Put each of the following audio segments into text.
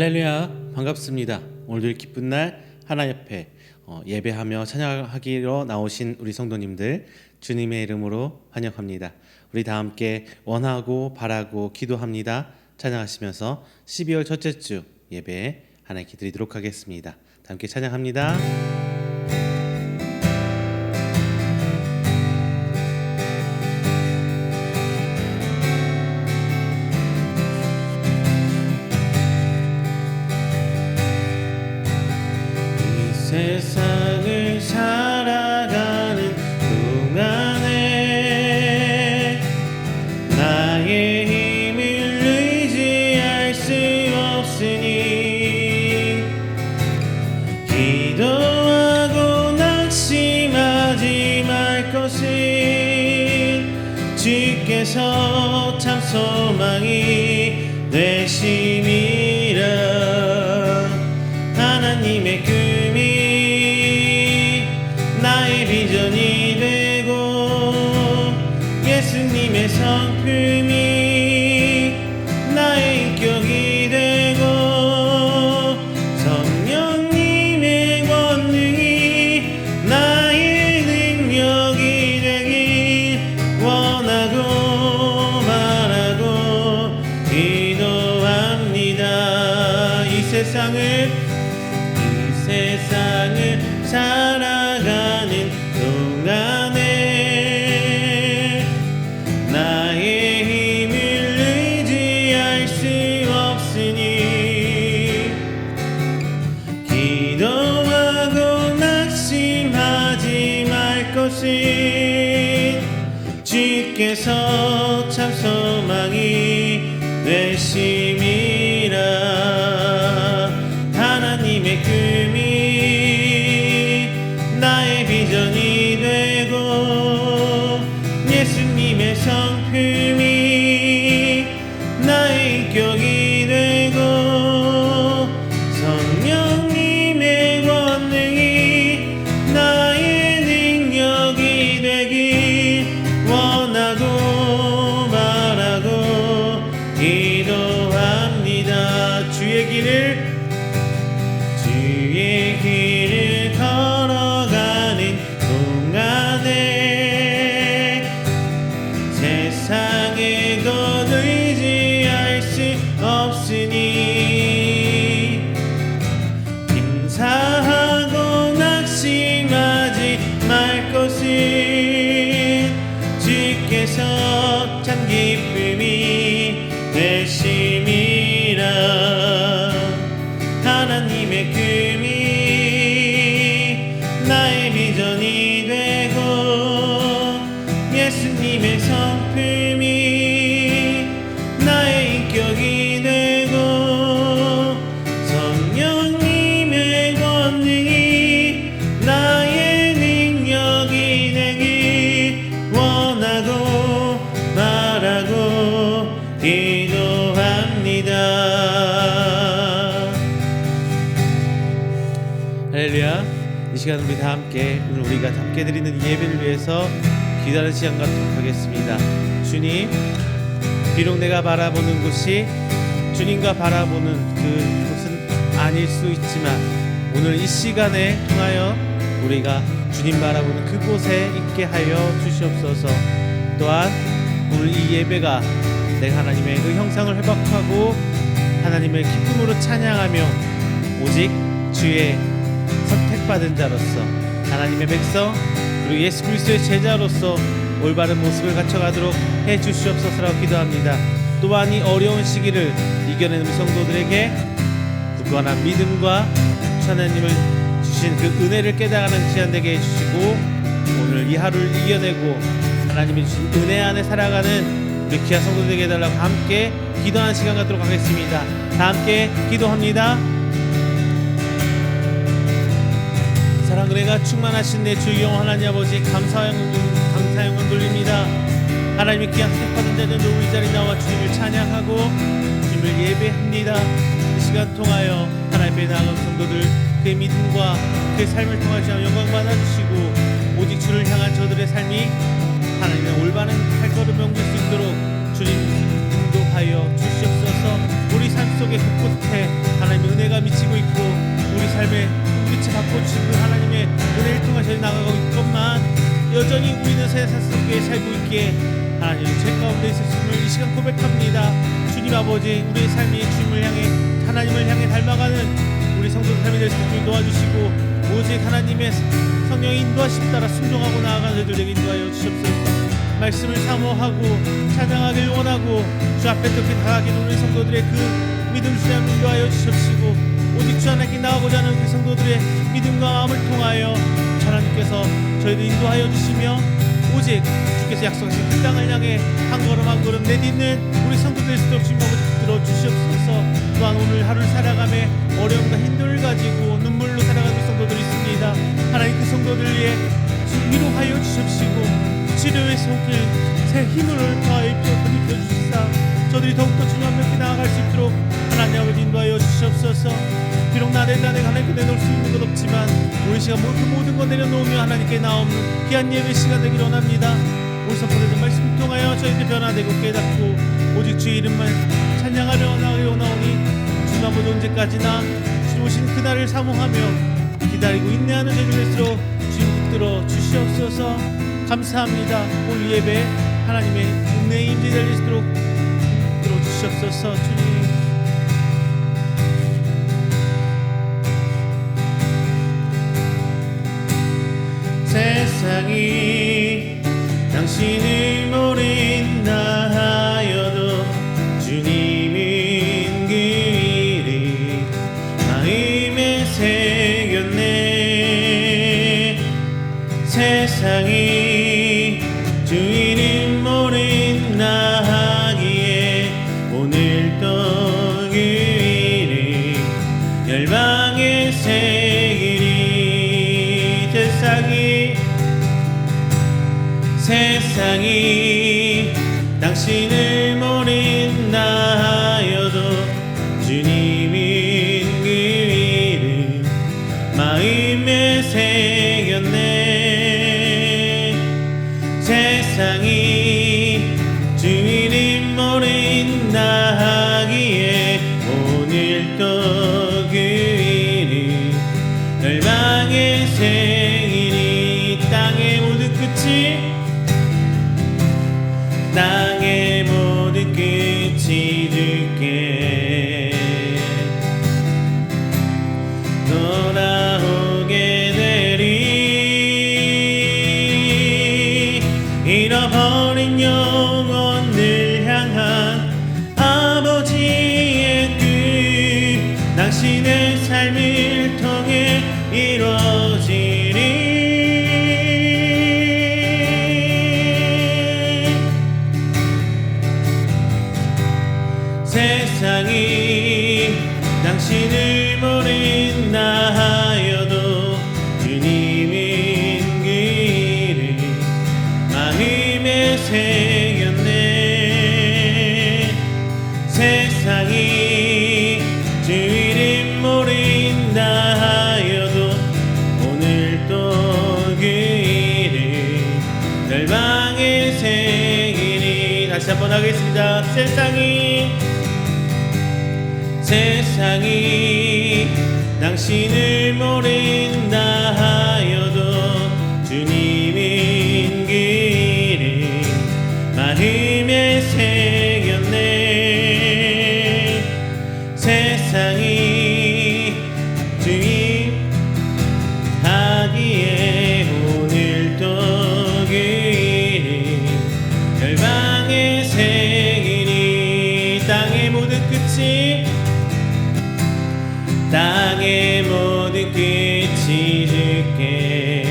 할렐루야, 반갑습니다. 오늘도 기쁜 날 하나님 앞에 예배하며 찬양하기로 나오신 우리 성도님들 주님의 이름으로 환영합니다. 우리 다 함께 원하고 바라고 기도합니다. 찬양하시면서 12월 첫째 주 예배 하나님께 드리도록 하겠습니다. 다 함께 찬양합니다. 세상을 살아가는 동안에 나의 힘을 의지할 수 없으니 기도하고 낙심하지 말 것은 주께서 참 소망이 되심이라. 하나님의 꿈이 나의 비전이 되고 예수님의 성품이 나의 인격이 되고 성령님의 권능이 나의 능력이 되길 원하고 바라고 기도합니다. 이 세상을 살아가는 동안에 나의 힘을 의지할 수 없으니 기도하고 낙심하지 말 것은 주께서 참 소망이 되심이라. 하나님의 꿈이 나의 비전이 되고 예수님의 성품이 나의 인격이 되고 성령님의 권능이 나의 능력이 되길 원하고 바라고 기도합니다. 주의 길을 걸어가는 동안에 세상에 것 의지할 수 없으니 감사하고 낙심하지 말 것은 주께서 참 기쁨이 되심이라. 하나님의 꿈이 나의 비전이 되고 예수님의 성품이 나의 인격이 되고 성령님의 권능이 나의 능력이 되길 원하고 바라고 기도합니다. 할렐루야. 이 시간 우리 다 함께 오늘 우리가 함께 드리는 예배를 위해서 기도하는 시간 갖도록 하겠습니다. 주님, 비록 내가 바라보는 곳이 주님과 바라보는 그곳은 아닐 수 있지만 오늘 이 시간에 통하여 우리가 주님 바라보는 그곳에 있게 하여 주시옵소서. 또한 오늘 이 예배가 내가 하나님의 그 형상을 회복하고 하나님을 기쁨으로 찬양하며 오직 주의 선택받은 자로서 하나님의 백성 그리고 예수 그리스도의 제자로서 올바른 모습을 갖춰가도록 해주시옵소서라고 기도합니다. 또한 이 어려운 시기를 이겨내는 성도들에게 굳건한 믿음과 하나님을 주신 그 은혜를 깨달아가는 시간 되게 해주시고 오늘 이 하루를 이겨내고 하나님이 주신 은혜 안에 살아가는 우리 귀한 성도들에게 해달라고 함께 기도하는 시간 갖도록 하겠습니다. 다 함께 기도합니다. 사랑 은혜가 충만하신 내 주 영원한 아버지 감사 영광 돌립니다. 하나님의 귀한 택받은 자들도 우리 자리에 나와 주님을 찬양하고 주님을 예배합니다. 이 시간 통하여 하나님의 나아간 성도들 그의 믿음과 그의 삶을 통하여 영광 받아주시고 오직 주를 향한 저들의 삶이 하나님의 올바른 발걸음을 옮길 수 있도록 주님 인도하여 주시옵소서. 우리 삶 속의 곳곳에 하나님의 은혜가 미치고 있고 우리 삶의 끝을 바꿔주신 그 하나님의 은혜를 통해 저희 나가고 있건만 여전히 우리는 세상 속에 살고 있기에 하나님 죄 가운데 있었음을 이 시간 고백합니다. 주님 아버지, 우리의 삶이 주님을 향해 하나님을 향해 닮아가는 우리 성도들 삶이 될 수 있도록 도와주시고 오직 하나님의 성령의 인도하심 따라 순종하고 나아가는 저희들에게 인도하여 주시옵소서. 말씀을 사모하고 찬양하길 원하고 주 앞에 이렇게 다가가는 우리 성도들의 그 믿음 수양 인도하여 주시옵시고 오직 주 하나님께 나아가고자 하는 그 성도들의 믿음과 마음을 통하여 하나님께서 저희를 인도하여 주시며 오직 주께서 약속하신 그 땅을 향해 한 걸음 한 걸음 내딛는 우리 성도들 수도 주님 아버지 붙들어 주시옵소서. 또한 오늘 하루를 살아가며 어려움과 힘듦을 가지고 눈물로 살아가는 성도들이 있습니다. 하나님 그 성도들 위해 위로하여 주시옵시고 치료의 손길 새 힘을 더하여 입혀 주시사 저들이 더욱더 주님 앞에 나아갈 수 있도록 하나님 아버지 인도하여 주시옵소서. 비록 나를 하나님께 내놓을 수 있는 것 없지만 우리 시간 모든 것 내려놓으며 하나님께 나오는 귀한 예배 시간 되기를 원합니다. 오늘 선포되는 말씀을 통하여 저희들 변화되고 깨닫고 오직 주의 이름만 찬양하려 원하오니 주님 아버지 언제까지나 주님 오신 그날을 사모하며 기다리고 인내하는 저희들 될수록 주님 붙들어 주시옵소서. 감사합니다. 오늘 예배 하나님의 은혜의 임재 될 수 있도록 붙들어 주시옵소서. 주님 세상이 당신을 모른다 하여도 주님인 그 일이 마음에 새겼네. 세상이 주 이름 모른다 하기에 오늘도 그 일이 열방에 새기리. 세상이 당신을 모른다 하여도 주님인 그 이름 마음에 새겼네. 세상이 주 이름 모른다 하기에 오늘도 그 이름 열방에 새기리. 땅의 모든 끝이 땅의 모든 끝이 주께 돌아오게 되리. 잃어버린 영혼을 향한 아버지의 뜻 당신의 삶을 통해 이루어지리. 세상이 당신을 모른다 하여도 주님인 그 이름 마음에 새겼네. 세상이 주 이름 모른다 하여도 오늘도 그 이름 열방에 새기리. 다시 한번 하겠습니다. 세상이 당신을 모른다 하여도 주님인 그 이름 마음에 새겼네. 세상이 주님 하기에 오늘도 그 이름 열방에 새기리. 땅의 모든 끝이 땅의 모든 끝이 주께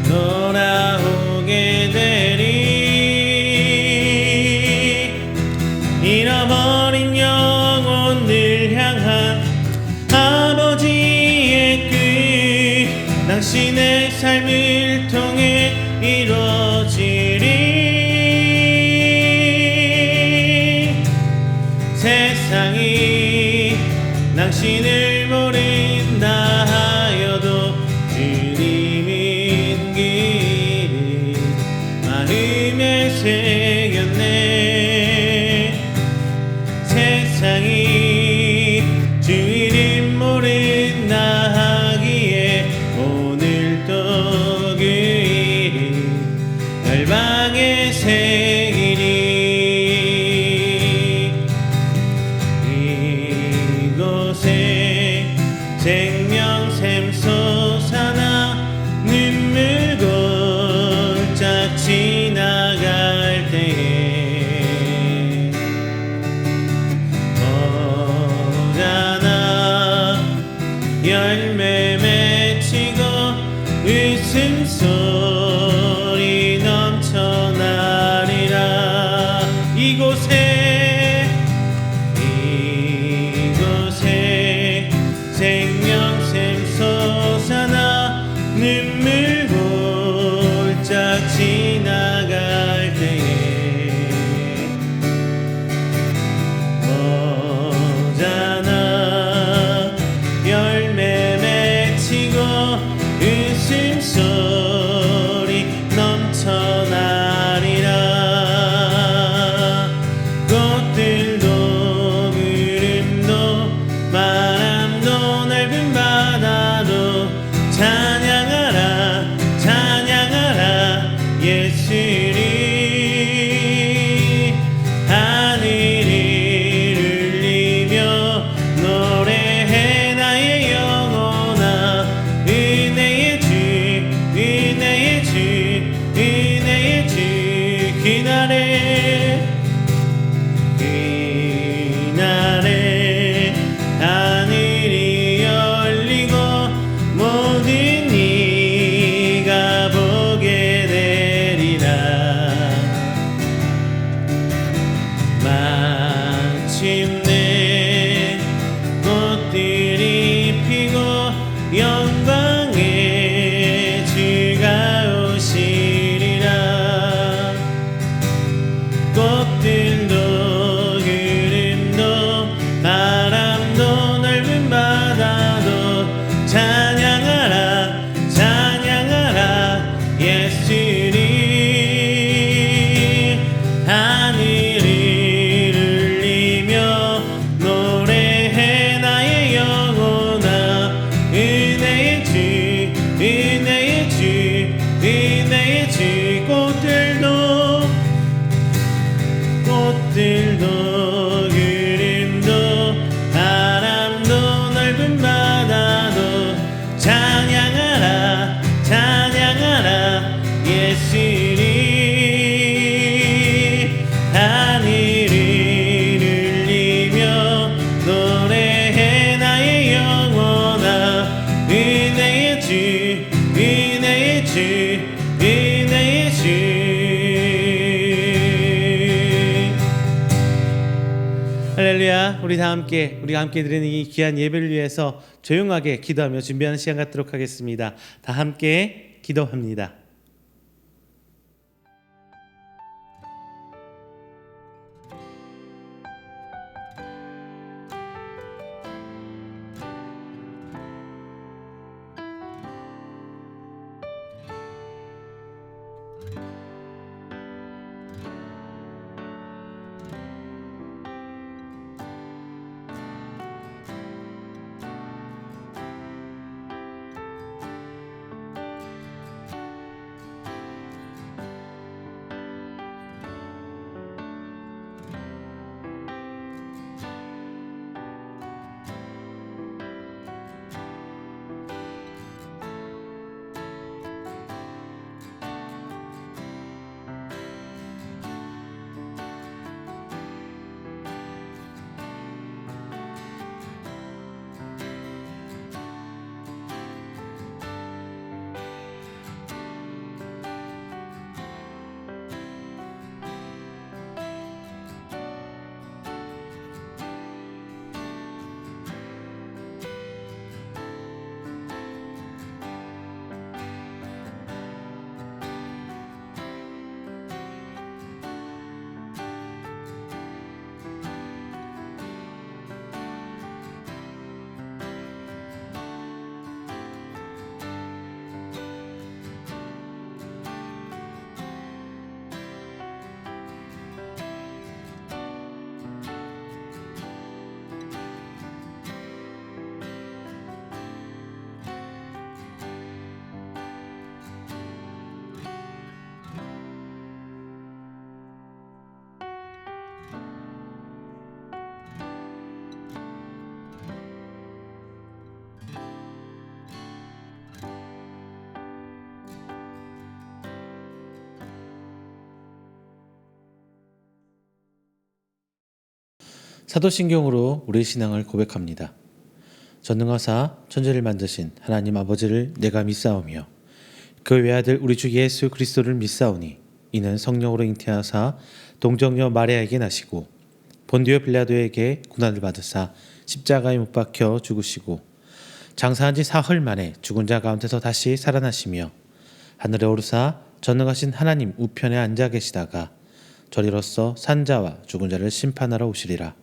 돌아오게 되리. 잃어버린 영혼을 향한 아버지의 뜻 당신의 삶을 통해 이루어지리. 세상이 당신을 모른다 하여도 주님인 그 이름 마음에 새기리. 생명샘 솟아나 눈물 골짝 지나갈 때에 어자나 열매 맺히고 웃음소리 넘쳐나리라. 이곳에 생명샘 솟아나 눈물 골짝 지나갈 때에 어자나 열매 맺히고 웃음소리 넘쳐나리라. 꽃들도 구름도 바람도 넓은 바다도 찬양하라 찬양하라 예수를. 하늘을 울리며 노래해 나의 영혼아. 은혜의 주 은혜의 주 은혜의 주. 그날에 하늘이 열리고 모든 이가 보게 되리라. 마침내 꽃들이 피고 영광의 주가 오시리라. 꽃들도 구름도 바람도 넓은 바다도 찬양하라 찬양하라 예수를. 하늘을 울리며 노래해 나의 영혼아. 은혜의 주 은혜의 주 은혜의 주. 꽃들도 구름도 바람도 넓은 바다도 찬양하라 찬양하라 예수를. 하늘을 울리며 노래해 나의 영혼아. 은혜의 주 은혜의 주 은혜의 주. 할렐루야. 우리가 함께 드리는 이 귀한 예배를 위해서 조용하게 기도하며 준비하는 시간 갖도록 하겠습니다. 다 함께 기도합니다. 사도신경으로 우리의 신앙을 고백합니다. 전능하사 천지를 만드신 하나님 아버지를 내가 믿사오며 그 외아들 우리 주 예수 그리스도를 믿사오니 이는 성령으로 잉태하사 동정녀 마리아에게 나시고 본디오 빌라도에게 고난을 받으사 십자가에 못 박혀 죽으시고 장사한 지 사흘 만에 죽은 자 가운데서 다시 살아나시며 하늘에 오르사 전능하신 하나님 우편에 앉아 계시다가 저리로서 산자와 죽은 자를 심판하러 오시리라.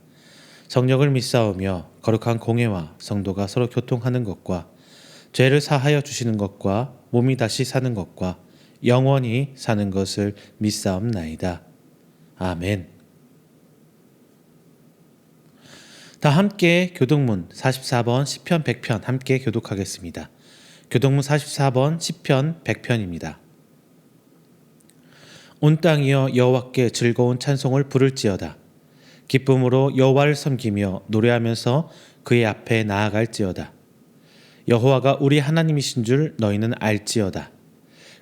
성령을 믿사오며 거룩한 공회와 성도가 서로 교통하는 것과 죄를 사하여 주시는 것과 몸이 다시 사는 것과 영원히 사는 것을 믿사옵나이다. 아멘. 다 함께 교독문 44번 시편 100편 함께 교독하겠습니다. 교독문 44번 시편 100편입니다. 온 땅이여 여호와께 즐거운 찬송을 부를지어다. 기쁨으로 여호와를 섬기며 노래하면서 그의 앞에 나아갈지어다. 여호와가 우리 하나님이신 줄 너희는 알지어다.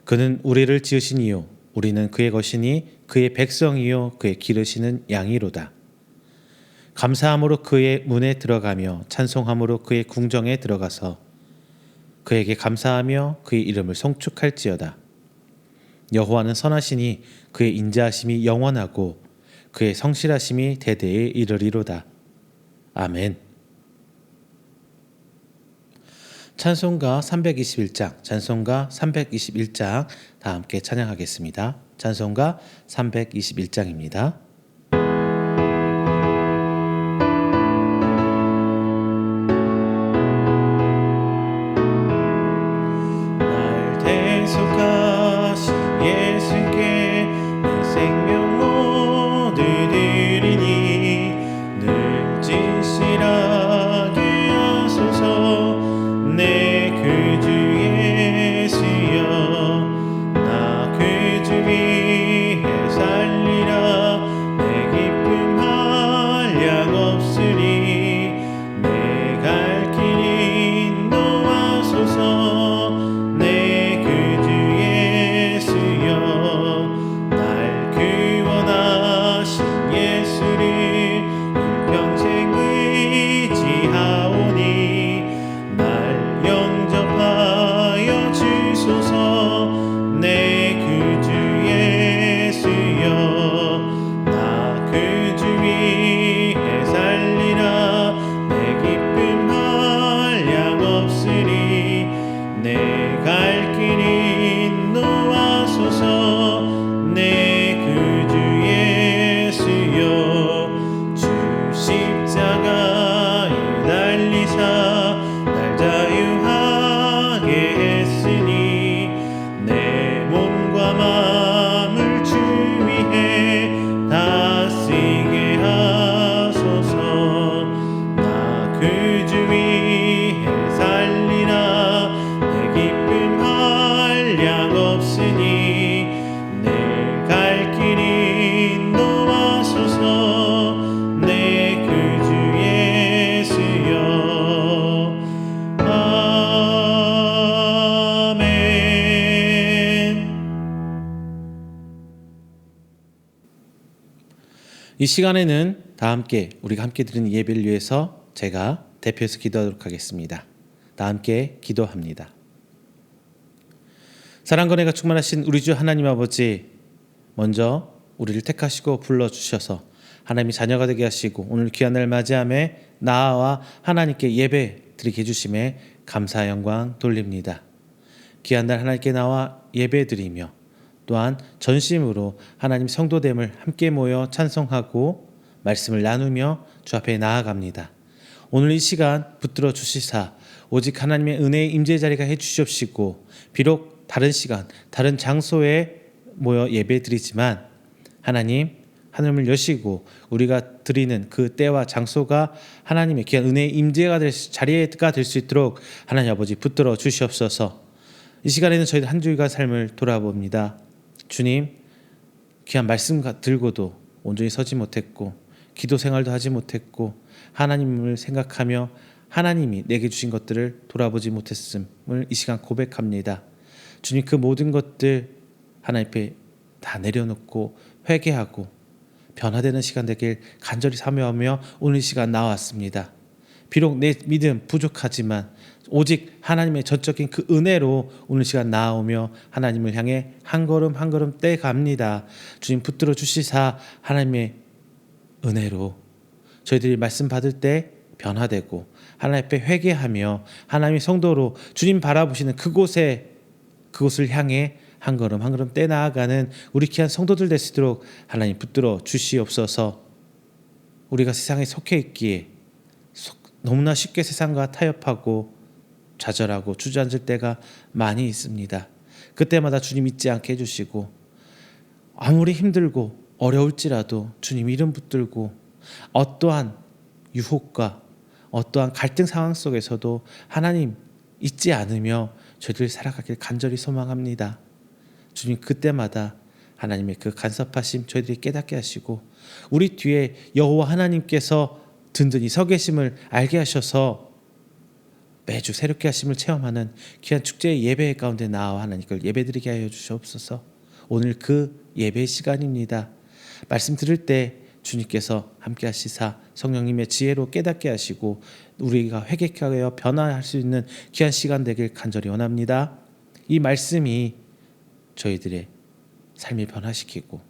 그는 우리를 지으신 이요 우리는 그의 것이니 그의 백성이요 그의 기르시는 양이로다. 감사함으로 그의 문에 들어가며 찬송함으로 그의 궁정에 들어가서 그에게 감사하며 그의 이름을 송축할지어다. 여호와는 선하시니 그의 인자하심이 영원하고 그의 성실하심이 대대에 이르리로다. 아멘. 찬송가 321장, 찬송가 321장 다 함께 찬양하겠습니다. 찬송가 321장입니다. 날 대속하신 예수께 내 생명 모두 드리니 늘 진실하게 하소서. 내 구주 예수여 나 구주 위에 살리라. 내 기쁨 한량 없으리. 내 갈 길 인도하소서. 내 구주 예수여 날 구원하신 예수를 일평생 의지하오니 날 영접하여 주소서. 내 구주 예수여 나 구주 위에 살리라. 내 기쁨 한량 없으리. 내 갈 길 인도하소서. 내 구주 예수여 주 십자가에 달리사 날 자유하게 했으니 내 몸과 마음을 주 위해 다스리게 하소서. 나 구주 위에 살리라. 내 기쁨 한량 없으니 내 갈 길 인도하소서. 내 구주 예수여 아멘. 이 시간에는 다 함께 우리가 함께 드리는 예배를 위해서 제가 대표해서 기도하도록 하겠습니다. 다 함께 기도합니다. 사랑과 은혜가 충만하신 우리 주 하나님 아버지, 먼저 우리를 택하시고 불러주셔서 하나님이 자녀가 되게 하시고 오늘 귀한 날 맞이함에 나와 하나님께 예배 드리게 해주심에 감사 영광 돌립니다. 귀한 날 하나님께 나와 예배 드리며 또한 전심으로 하나님 성도됨을 함께 모여 찬송하고 말씀을 나누며 주 앞에 나아갑니다. 오늘 이 시간 붙들어 주시사 오직 하나님의 은혜의 임재 자리가 해주시옵시고 비록 다른 시간 다른 장소에 모여 예배 드리지만 하나님 하늘을 여시고 우리가 드리는 그 때와 장소가 하나님의 귀한 은혜의 임재가 될 자리가 될 수 있도록 하나님 아버지 붙들어 주시옵소서. 이 시간에는 저희들 한 주일간 삶을 돌아봅니다. 주님, 귀한 말씀 들고도 온전히 서지 못했고 기도 생활도 하지 못했고 하나님을 생각하며 하나님이 내게 주신 것들을 돌아보지 못했음을 이 시간 고백합니다. 주님, 그 모든 것들 하나님 앞에 다 내려놓고 회개하고 변화되는 시간 되길 간절히 사모하며 오늘 이 시간 나왔습니다. 비록 내 믿음 부족하지만 오직 하나님의 전적인 그 은혜로 오늘 시간 나아오며 하나님을 향해 한 걸음 한 걸음 떼갑니다. 주님 붙들어 주시사 하나님의 은혜로 저희들이 말씀 받을 때 변화되고 하나님 앞에 회개하며 하나님의 성도로 주님 바라보시는 그곳을 향해 한 걸음 한 걸음 떼나아가는 우리 귀한 성도들 될 수 있도록 하나님 붙들어 주시옵소서. 우리가 세상에 속해 있기에 너무나 쉽게 세상과 타협하고 좌절하고 주저앉을 때가 많이 있습니다. 그때마다 주님 잊지 않게 해주시고 아무리 힘들고 어려울지라도 주님 이름 붙들고 어떠한 유혹과 어떠한 갈등 상황 속에서도 하나님 잊지 않으며 저희들 살아가길 간절히 소망합니다. 주님 그때마다 하나님의 그 간섭하심 저희들이 깨닫게 하시고 우리 뒤에 여호와 하나님께서 든든히 서 계심을 알게 하셔서 매주 새롭게 하심을 체험하는 귀한 축제의 예배 가운데 나와 하나님께 예배드리게 하여 주시옵소서. 오늘 그 예배 시간입니다. 말씀 들을 때 주님께서 함께 하시사 성령님의 지혜로 깨닫게 하시고 우리가 회개하여 변화할 수 있는 귀한 시간 되길 간절히 원합니다. 이 말씀이 저희들의 삶을 변화시키고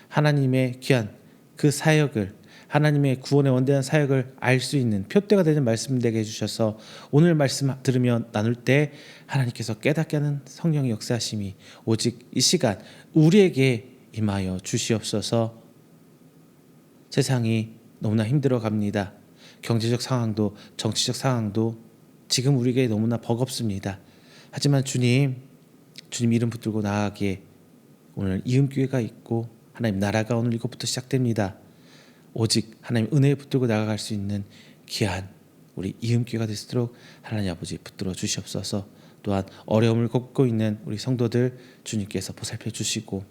하나님의 귀한 그 사역을 하나님의 구원의 원대한 사역을 알 수 있는 표대가 되는 말씀 되게 해주셔서 오늘 말씀 들으며 나눌 때 하나님께서 깨닫게 하는 성령의 역사하심이 오직 이 시간 우리에게 임하여 주시옵소서. 세상이 너무나 힘들어 갑니다. 경제적 상황도 정치적 상황도 지금 우리에게 너무나 버겁습니다. 하지만 주님 이름 붙들고 나아가기에 오늘 이음교회가 있고 하나님 나라가 오늘 이것부터 시작됩니다. 오직 하나님 은혜에 붙들고 나아갈 수 있는 귀한 우리 이음교회가 될 수 있도록 하나님 아버지 붙들어 주시옵소서. 또한 어려움을 겪고 있는 우리 성도들 주님께서 보살펴 주시고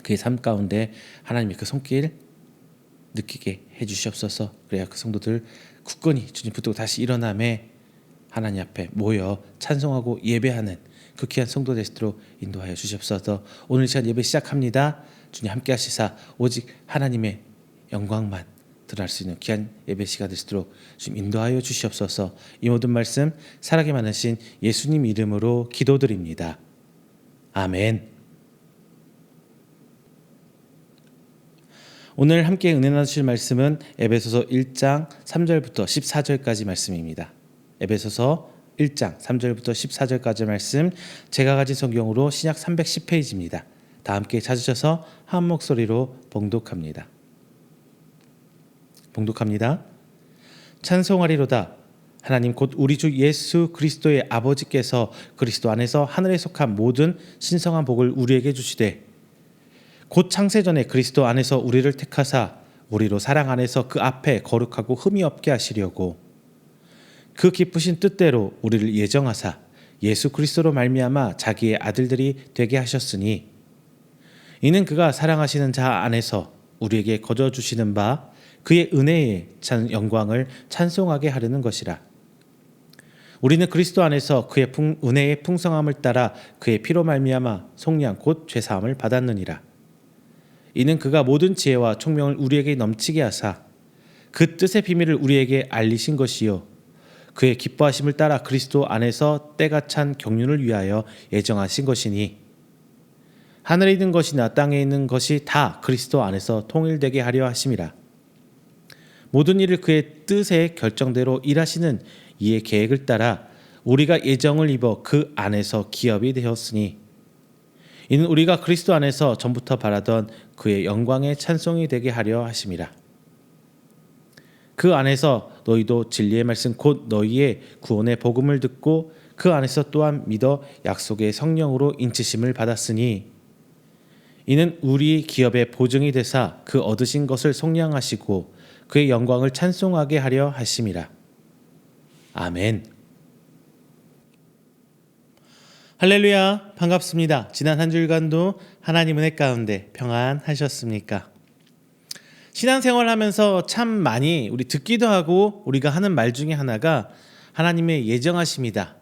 그의 삶 가운데 하나님의 그 손길 느끼게 해주시옵소서. 그래야 그 성도들 굳건히 주님 붙들고 다시 일어남에 하나님 앞에 모여 찬송하고 예배하는 그 귀한 성도 될 수 있도록 인도하여 주시옵소서. 오늘 시간 예배 시작합니다. 주님 함께 하시사 오직 하나님의 영광만 드러날 수 있는 귀한 예배 시간 될 수 있도록 주님 인도하여 주시옵소서. 이 모든 말씀 살아계 많으신 예수님 이름으로 기도드립니다. 아멘. 오늘 함께 은혜 나누실 말씀은 에베소서 1장 3절부터 14절까지 말씀입니다. 에베소서 1장 3절부터 14절까지 말씀 제가 가진 성경으로 신약 310페이지입니다. 다 함께 찾으셔서 한 목소리로 봉독합니다. 찬송하리로다. 하나님 곧 우리 주 예수 그리스도의 아버지께서 그리스도 안에서 하늘에 속한 모든 신성한 복을 우리에게 주시되 곧 창세전에 그리스도 안에서 우리를 택하사 우리로 사랑 안에서 그 앞에 거룩하고 흠이 없게 하시려고 그 기쁘신 뜻대로 우리를 예정하사 예수 그리스도로 말미암아 자기의 아들들이 되게 하셨으니 이는 그가 사랑하시는 자 안에서 우리에게 거저 주시는 바 그의 은혜의 영광을 찬송하게 하려는 것이라. 우리는 그리스도 안에서 그의 은혜의 풍성함을 따라 그의 피로 말미암아 속량 곧 죄사함을 받았느니라. 이는 그가 모든 지혜와 총명을 우리에게 넘치게 하사 그 뜻의 비밀을 우리에게 알리신 것이요 그의 기뻐하심을 따라 그리스도 안에서 때가 찬 경륜을 위하여 예정하신 것이니 하늘에 있는 것이나 땅에 있는 것이 다 그리스도 안에서 통일되게 하려 하심이라. 모든 일을 그의 뜻의 결정대로 일하시는 이의 계획을 따라 우리가 예정을 입어 그 안에서 기업이 되었으니 이는 우리가 그리스도 안에서 전부터 바라던 그의 영광의 찬송이 되게 하려 하심이라. 그 안에서 너희도 진리의 말씀 곧 너희의 구원의 복음을 듣고 그 안에서 또한 믿어 약속의 성령으로 인치심을 받았으니 이는 우리 기업의 보증이 되사 그 얻으신 것을 속량하시고 그의 영광을 찬송하게 하려 하심이라. 아멘. 할렐루야, 반갑습니다. 지난 한 주간도 하나님 은혜 가운데 평안하셨습니까? 신앙생활 하면서 참 많이 우리 듣기도 하고 우리가 하는 말 중에 하나가 하나님의 예정하심이다.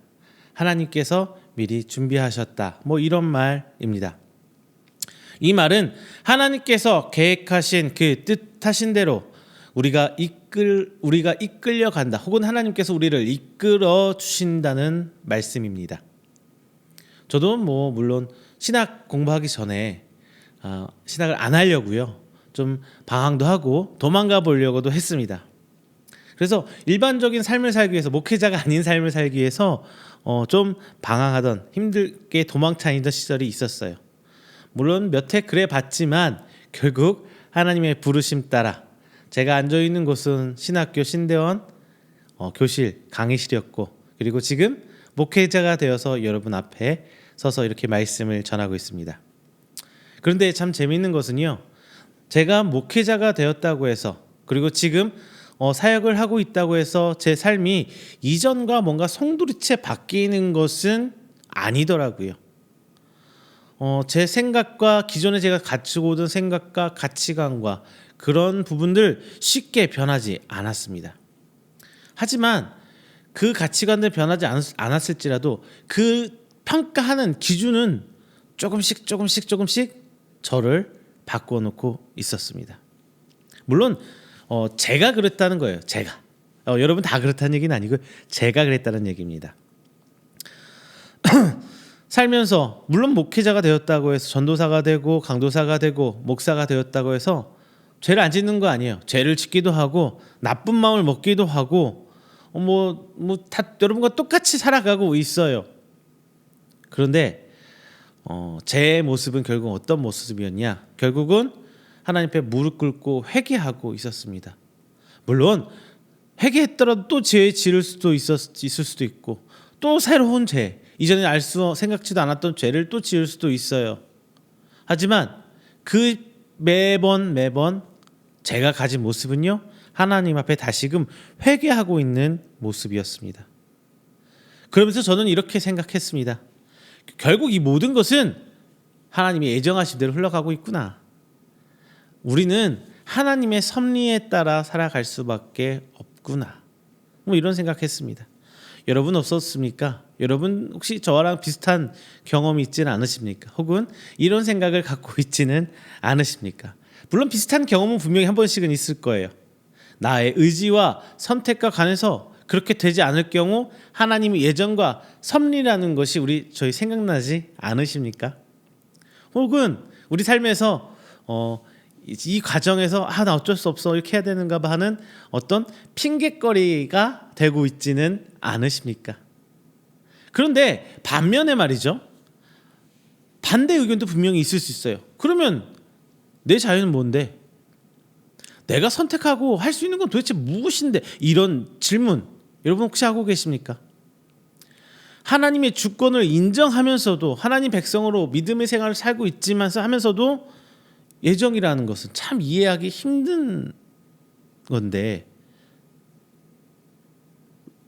하나님께서 미리 준비하셨다. 이런 말입니다. 이 말은 하나님께서 계획하신 그 뜻하신 대로 우리가 이끌려 간다. 혹은 하나님께서 우리를 이끌어 주신다는 말씀입니다. 저도 물론 신학 공부하기 전에 신학을 안 하려고요. 좀 방황도 하고 도망가 보려고도 했습니다. 그래서 일반적인 삶을 살기 위해서, 목회자가 아닌 삶을 살기 위해서 좀 방황하던, 힘들게 도망다니던 시절이 있었어요. 물론 몇 해 그래 봤지만 결국 하나님의 부르심 따라 제가 앉아 있는 곳은 신학교 신대원 교실 강의실이었고, 그리고 지금 목회자가 되어서 여러분 앞에 서서 이렇게 말씀을 전하고 있습니다. 그런데 참 재미있는 것은요, 제가 목회자가 되었다고 해서, 그리고 지금 사역을 하고 있다고 해서 제 삶이 이전과 뭔가 송두리째 바뀌는 것은 아니더라고요. 제 생각과 기존에 제가 가지고 오던 생각과 가치관과 그런 부분들 쉽게 변하지 않았습니다. 하지만 그 가치관들 변하지 않았을지라도 그 평가하는 기준은 조금씩 저를 바꿔놓고 있었습니다. 물론 제가 그랬다는 거예요. 제가 여러분 다 그렇다는 얘기는 아니고 제가 그랬다는 얘기입니다. 살면서 물론 목회자가 되었다고 해서 전도사가 되고 강도사가 되고 목사가 되었다고 해서 죄를 안 짓는 거 아니에요. 죄를 짓기도 하고 나쁜 마음을 먹기도 하고 다 여러분과 똑같이 살아가고 있어요. 그런데 제 모습은 결국 어떤 모습이었냐? 결국은 하나님 앞에 무릎 꿇고 회개하고 있었습니다. 물론 회개했더라도 또 죄에 지을 수도 있을 수도 있고, 또 새로운 죄, 이전에 생각지도 않았던 죄를 또 지을 수도 있어요. 하지만 그 매번 제가 가진 모습은요, 하나님 앞에 다시금 회개하고 있는 모습이었습니다. 그러면서 저는 이렇게 생각했습니다. 결국 이 모든 것은 하나님이 예정하신 대로 흘러가고 있구나. 우리는 하나님의 섭리에 따라 살아갈 수밖에 없구나. 이런 생각했습니다. 여러분 없었습니까? 여러분 혹시 저랑 비슷한 경험이 있지는 않으십니까? 혹은 이런 생각을 갖고 있지는 않으십니까? 물론 비슷한 경험은 분명히 한 번씩은 있을 거예요. 나의 의지와 선택과 관해서 그렇게 되지 않을 경우 하나님의 예정과 섭리라는 것이 저희 생각나지 않으십니까? 혹은 우리 삶에서 이 과정에서 나 어쩔 수 없어 이렇게 해야 되는가 봐 하는 어떤 핑곗거리가 되고 있지는 않으십니까? 그런데 반면에 말이죠, 반대 의견도 분명히 있을 수 있어요. 그러면 내 자유는 뭔데? 내가 선택하고 할 수 있는 건 도대체 무엇인데? 이런 질문 여러분 혹시 하고 계십니까? 하나님의 주권을 인정하면서도 하나님 백성으로 믿음의 생활을 살고 있지만서 하면서도 예정이라는 것은 참 이해하기 힘든 건데,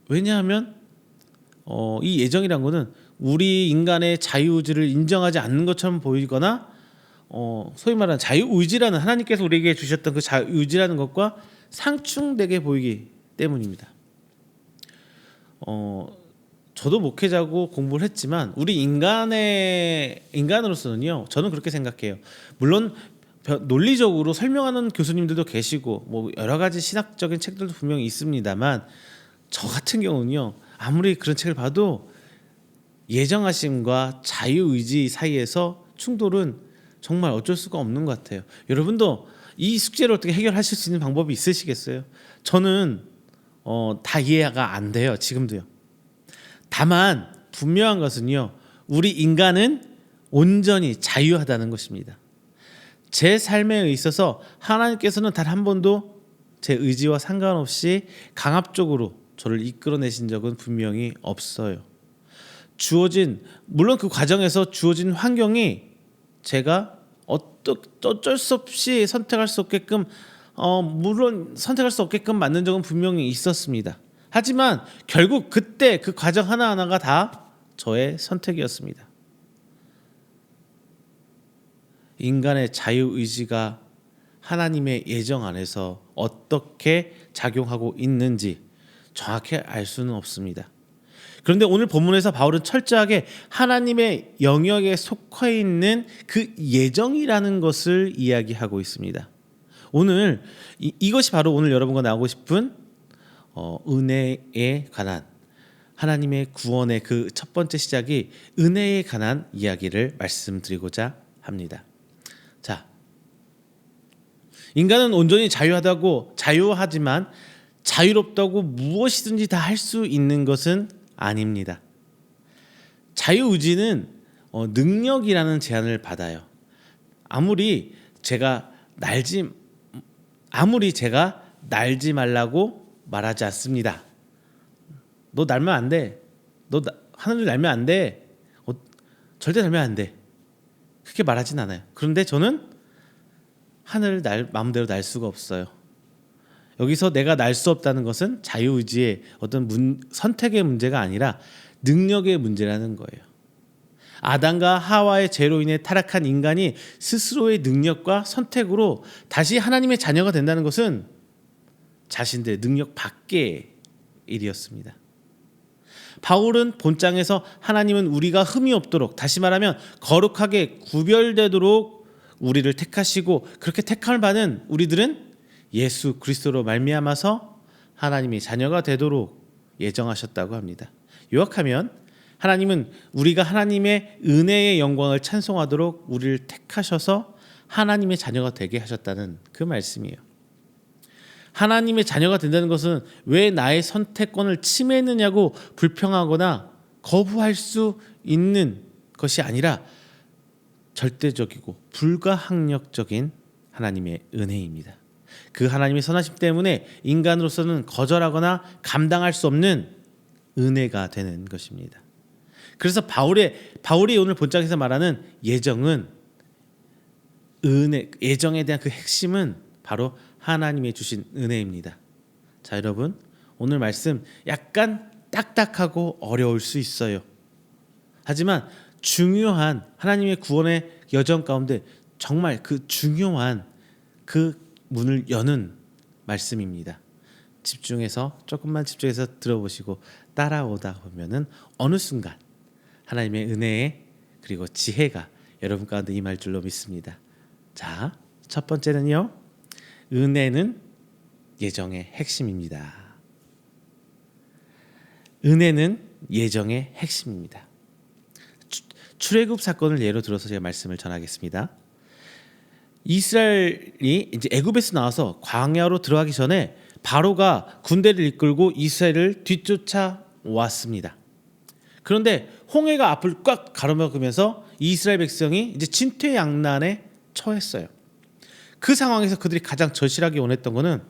왜냐하면 이 예정이라는 것은 우리 인간의 자유의지를 인정하지 않는 것처럼 보이거나 소위 말하는 자유의지라는, 하나님께서 우리에게 주셨던 그 자유의지라는 것과 상충되게 보이기 때문입니다. 저도 목회자고 공부를 했지만 우리 인간으로서는요, 저는 그렇게 생각해요. 물론 논리적으로 설명하는 교수님들도 계시고 여러 가지 신학적인 책들도 분명히 있습니다만, 저 같은 경우는요, 아무리 그런 책을 봐도 예정하심과 자유의지 사이에서 충돌은 정말 어쩔 수가 없는 것 같아요. 여러분도 이 숙제를 어떻게 해결하실 수 있는 방법이 있으시겠어요? 저는 다 이해가 안 돼요. 지금도요. 다만 분명한 것은요, 우리 인간은 온전히 자유하다는 것입니다. 제 삶에 있어서 하나님께서는 단 한 번도 제 의지와 상관없이 강압적으로 저를 이끌어내신 적은 분명히 없어요. 물론 그 과정에서 주어진 환경이 제가 어쩔 수 없이 선택할 수 없게끔 만든 적은 분명히 있었습니다. 하지만 결국 그때 그 과정 하나하나가 다 저의 선택이었습니다. 인간의 자유의지가 하나님의 예정 안에서 어떻게 작용하고 있는지 정확히 알 수는 없습니다. 그런데 오늘 본문에서 바울은 철저하게 하나님의 영역에 속해 있는 그 예정이라는 것을 이야기하고 있습니다. 오늘 이것이 바로 오늘 여러분과 나오고 싶은 은혜에 관한, 하나님의 구원의 그 첫 번째 시작이 은혜에 관한 이야기를 말씀드리고자 합니다. 자, 인간은 온전히 자유하지만 자유롭다고 무엇이든지 다 할 수 있는 것은 아닙니다. 자유의지는 능력이라는 제한을 받아요. 아무리 제가 날지 말라고 말하지 않습니다. 너 날면 안 돼. 너 하늘을 날면 안 돼. 절대 날면 안 돼. 그렇게 말하진 않아요. 그런데 저는 하늘을 마음대로 날 수가 없어요. 여기서 내가 날 수 없다는 것은 자유의지의 어떤 선택의 문제가 아니라 능력의 문제라는 거예요. 아담과 하와의 죄로 인해 타락한 인간이 스스로의 능력과 선택으로 다시 하나님의 자녀가 된다는 것은 자신들의 능력 밖의 일이었습니다. 바울은 본장에서 하나님은 우리가 흠이 없도록, 다시 말하면 거룩하게 구별되도록 우리를 택하시고, 그렇게 택함을 받은 우리들은 예수 그리스도로 말미암아서 하나님의 자녀가 되도록 예정하셨다고 합니다. 요약하면 하나님은 우리가 하나님의 은혜의 영광을 찬송하도록 우리를 택하셔서 하나님의 자녀가 되게 하셨다는 그 말씀이에요. 하나님의 자녀가 된다는 것은 왜 나의 선택권을 침해했느냐고 불평하거나 거부할 수 있는 것이 아니라 절대적이고 불가항력적인 하나님의 은혜입니다. 그 하나님의 선하심 때문에 인간으로서는 거절하거나 감당할 수 없는 은혜가 되는 것입니다. 그래서 바울이 오늘 본장에서 말하는 예정은 예정에 대한 그 핵심은 바로 하나님이 주신 은혜입니다. 자, 여러분, 오늘 말씀 약간 딱딱하고 어려울 수 있어요. 하지만 중요한 하나님의 구원의 여정 가운데 정말 그 중요한 그 문을 여는 말씀입니다. 조금만 집중해서 들어보시고 따라오다 보면은 어느 순간 하나님의 은혜 그리고 지혜가 여러분 가운데 임할 줄로 믿습니다. 자, 첫 번째는요, 은혜는 예정의 핵심입니다. 은혜는 예정의 핵심입니다. 출애굽 사건을 예로 들어서 제가 말씀을 전하겠습니다. 이스라엘이 이제 애굽에서 나와서 광야로 들어가기 전에 바로가 군대를 이끌고 이스라엘을 뒤쫓아 왔습니다. 그런데 홍해가 앞을 꽉 가로막으면서 이스라엘 백성이 이제 진퇴양난에 처했어요. 그 상황에서 그들이 가장 절실하게 원했던 것은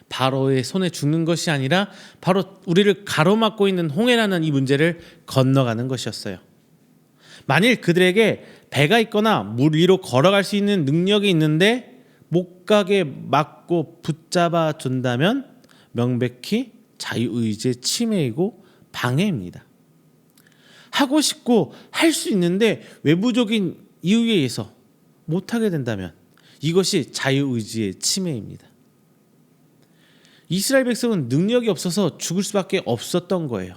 바로의 손에 죽는 것이 아니라 바로 우리를 가로막고 있는 홍해라는 이 문제를 건너가는 것이었어요. 만일 그들에게 배가 있거나 물 위로 걸어갈 수 있는 능력이 있는데 못 가게 막고 붙잡아 준다면 명백히 자유의지의 침해이고 방해입니다. 하고 싶고 할 수 있는데 외부적인 이유에 의해서 못하게 된다면 이것이 자유의지의 침해입니다. 이스라엘 백성은 능력이 없어서 죽을 수밖에 없었던 거예요.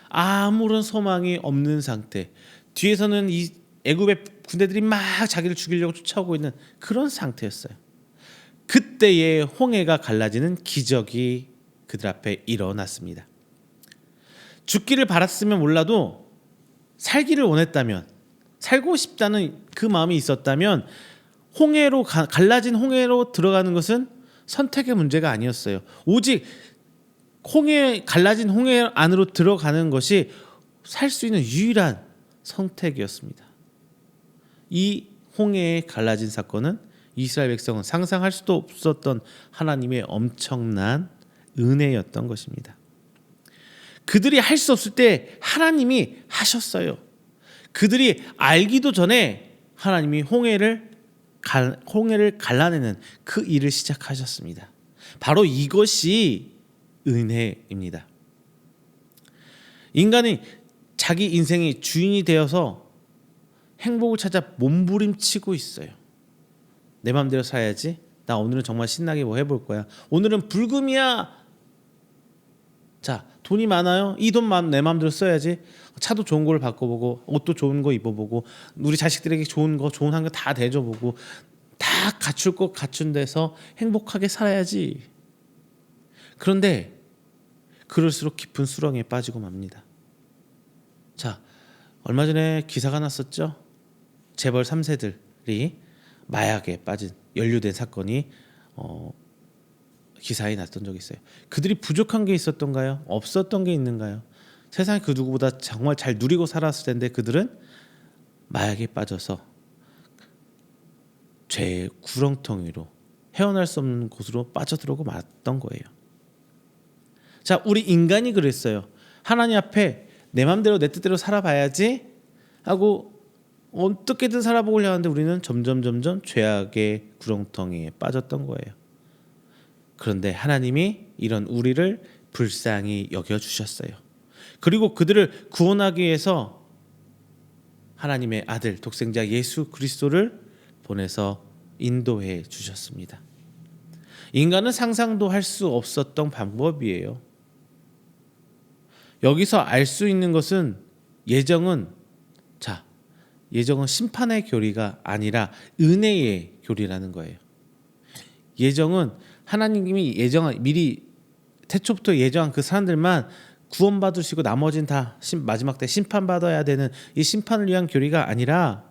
아무런 소망이 없는 상태, 뒤에서는 이 애굽의 군대들이 막 자기를 죽이려고 쫓아오고 있는 그런 상태였어요. 그때의 홍해가 갈라지는 기적이 그들 앞에 일어났습니다. 죽기를 바랐으면 몰라도 살기를 원했다면, 살고 싶다는 그 마음이 있었다면 갈라진 홍해로 들어가는 것은 선택의 문제가 아니었어요. 오직 갈라진 홍해 안으로 들어가는 것이 살 수 있는 유일한 선택이었습니다. 이 홍해에 갈라진 사건은 이스라엘 백성은 상상할 수도 없었던 하나님의 엄청난 은혜였던 것입니다. 그들이 할 수 없을 때 하나님이 하셨어요. 그들이 알기도 전에 하나님이 홍해를 갈라내는 그 일을 시작하셨습니다. 바로 이것이 은혜입니다. 인간이 자기 인생의 주인이 되어서 행복을 찾아 몸부림치고 있어요. 내 마음대로 살아야지. 나 오늘은 정말 신나게 뭐 해볼 거야. 오늘은 불금이야. 자, 돈이 많아요? 이 돈 내 마음대로 써야지. 차도 좋은 걸 바꿔보고 옷도 좋은 거 입어보고 우리 자식들에게 좋은 거 좋은 환경 다 대줘보고 다 갖출 것 갖춘 데서 행복하게 살아야지. 그런데 그럴수록 깊은 수렁에 빠지고 맙니다. 자, 얼마 전에 기사가 났었죠. 재벌 3세들이 마약에 빠진 연루된 사건이 기사에 났던 적이 있어요. 그들이 부족한 게 있었던가요? 없었던 게 있는가요? 세상에 그 누구보다 정말 잘 누리고 살았을 텐데 그들은 마약에 빠져서 죄의 구렁텅 위로 헤어날 수 없는 곳으로 빠져들어고 말았던 거예요. 자, 우리 인간이 그랬어요. 하나님 앞에 내 맘대로 내 뜻대로 살아봐야지 하고 어떻게든 살아보려고 하는데 우리는 점점 죄악의 구렁텅이에 빠졌던 거예요. 그런데 하나님이 이런 우리를 불쌍히 여겨주셨어요. 그리고 그들을 구원하기 위해서 하나님의 아들 독생자 예수 그리스도를 보내서 인도해 주셨습니다. 인간은 상상도 할 수 없었던 방법이에요. 여기서 알 수 있는 것은 예정은 심판의 교리가 아니라 은혜의 교리라는 거예요. 예정은 하나님이 미리 태초부터 예정한 그 사람들만 구원받으시고 나머지는 다 마지막 때 심판받아야 되는 이 심판을 위한 교리가 아니라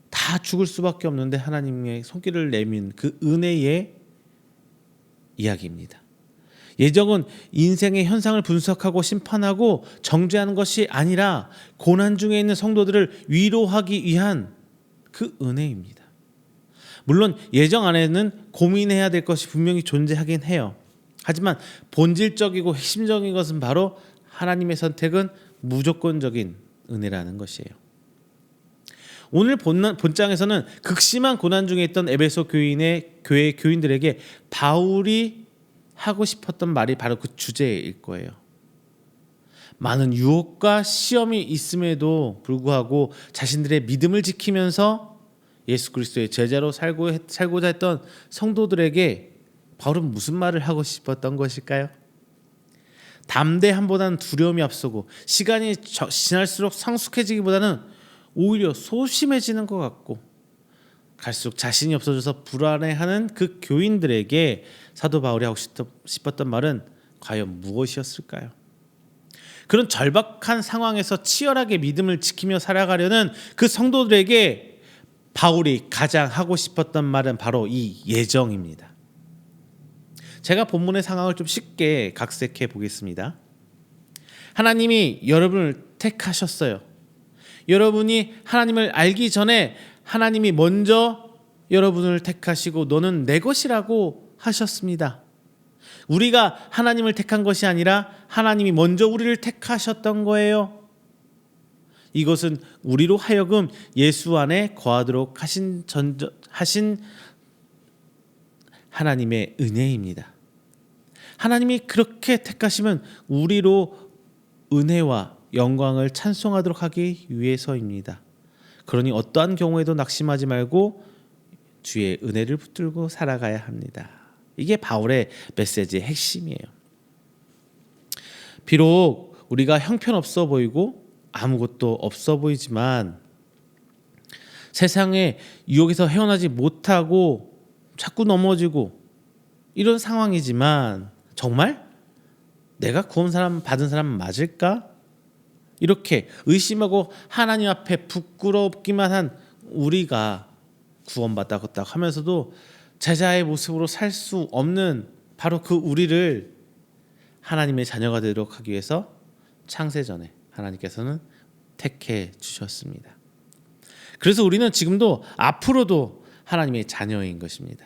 다 죽을 수밖에 없는데 하나님의 손길을 내민 그 은혜의 이야기입니다. 예정은 인생의 현상을 분석하고 심판하고 정죄하는 것이 아니라 고난 중에 있는 성도들을 위로하기 위한 그 은혜입니다. 물론 예정 안에는 고민해야 될 것이 분명히 존재하긴 해요. 하지만 본질적이고 핵심적인 것은 바로 하나님의 선택은 무조건적인 은혜라는 것이에요. 오늘 본장에서는 극심한 고난 중에 있던 에베소 교회 교인들에게 바울이 하고 싶었던 말이 바로 그 주제일 거예요. 많은 유혹과 시험이 있음에도 불구하고 자신들의 믿음을 지키면서 예수 그리스도의 제자로 살고자 했던 성도들에게 바울은 무슨 말을 하고 싶었던 것일까요? 담대함보다는 두려움이 앞서고 시간이 지날수록 성숙해지기보다는 오히려 소심해지는 것 같고 갈수록 자신이 없어져서 불안해하는 그 교인들에게 사도 바울이 하고 싶었던 말은 과연 무엇이었을까요? 그런 절박한 상황에서 치열하게 믿음을 지키며 살아가려는 그 성도들에게 바울이 가장 하고 싶었던 말은 바로 이 예정입니다. 제가 본문의 상황을 좀 쉽게 각색해 보겠습니다. 하나님이 여러분을 택하셨어요. 여러분이 하나님을 알기 전에 하나님이 먼저 여러분을 택하시고 너는 내 것이라고 하셨습니다. 우리가 하나님을 택한 것이 아니라 하나님이 먼저 우리를 택하셨던 거예요. 이것은 우리로 하여금 예수 안에 거하도록 하신 하나님의 은혜입니다. 하나님이 그렇게 택하시면 우리로 은혜와 영광을 찬송하도록 하기 위해서입니다. 그러니 어떠한 경우에도 낙심하지 말고 주의 은혜를 붙들고 살아가야 합니다. 이게 바울의 메시지의 핵심이에요. 비록 우리가 형편없어 보이고 아무것도 없어 보이지만 세상의 유혹에서 헤어나지 못하고 자꾸 넘어지고 이런 상황이지만 정말 내가 구원 받은 사람 맞을까? 이렇게 의심하고 하나님 앞에 부끄럽기만 한 우리가 구원받았다 하면서도 제자의 모습으로 살 수 없는 바로 그 우리를 하나님의 자녀가 되도록 하기 위해서 창세전에 하나님께서는 택해 주셨습니다. 그래서 우리는 지금도 앞으로도 하나님의 자녀인 것입니다.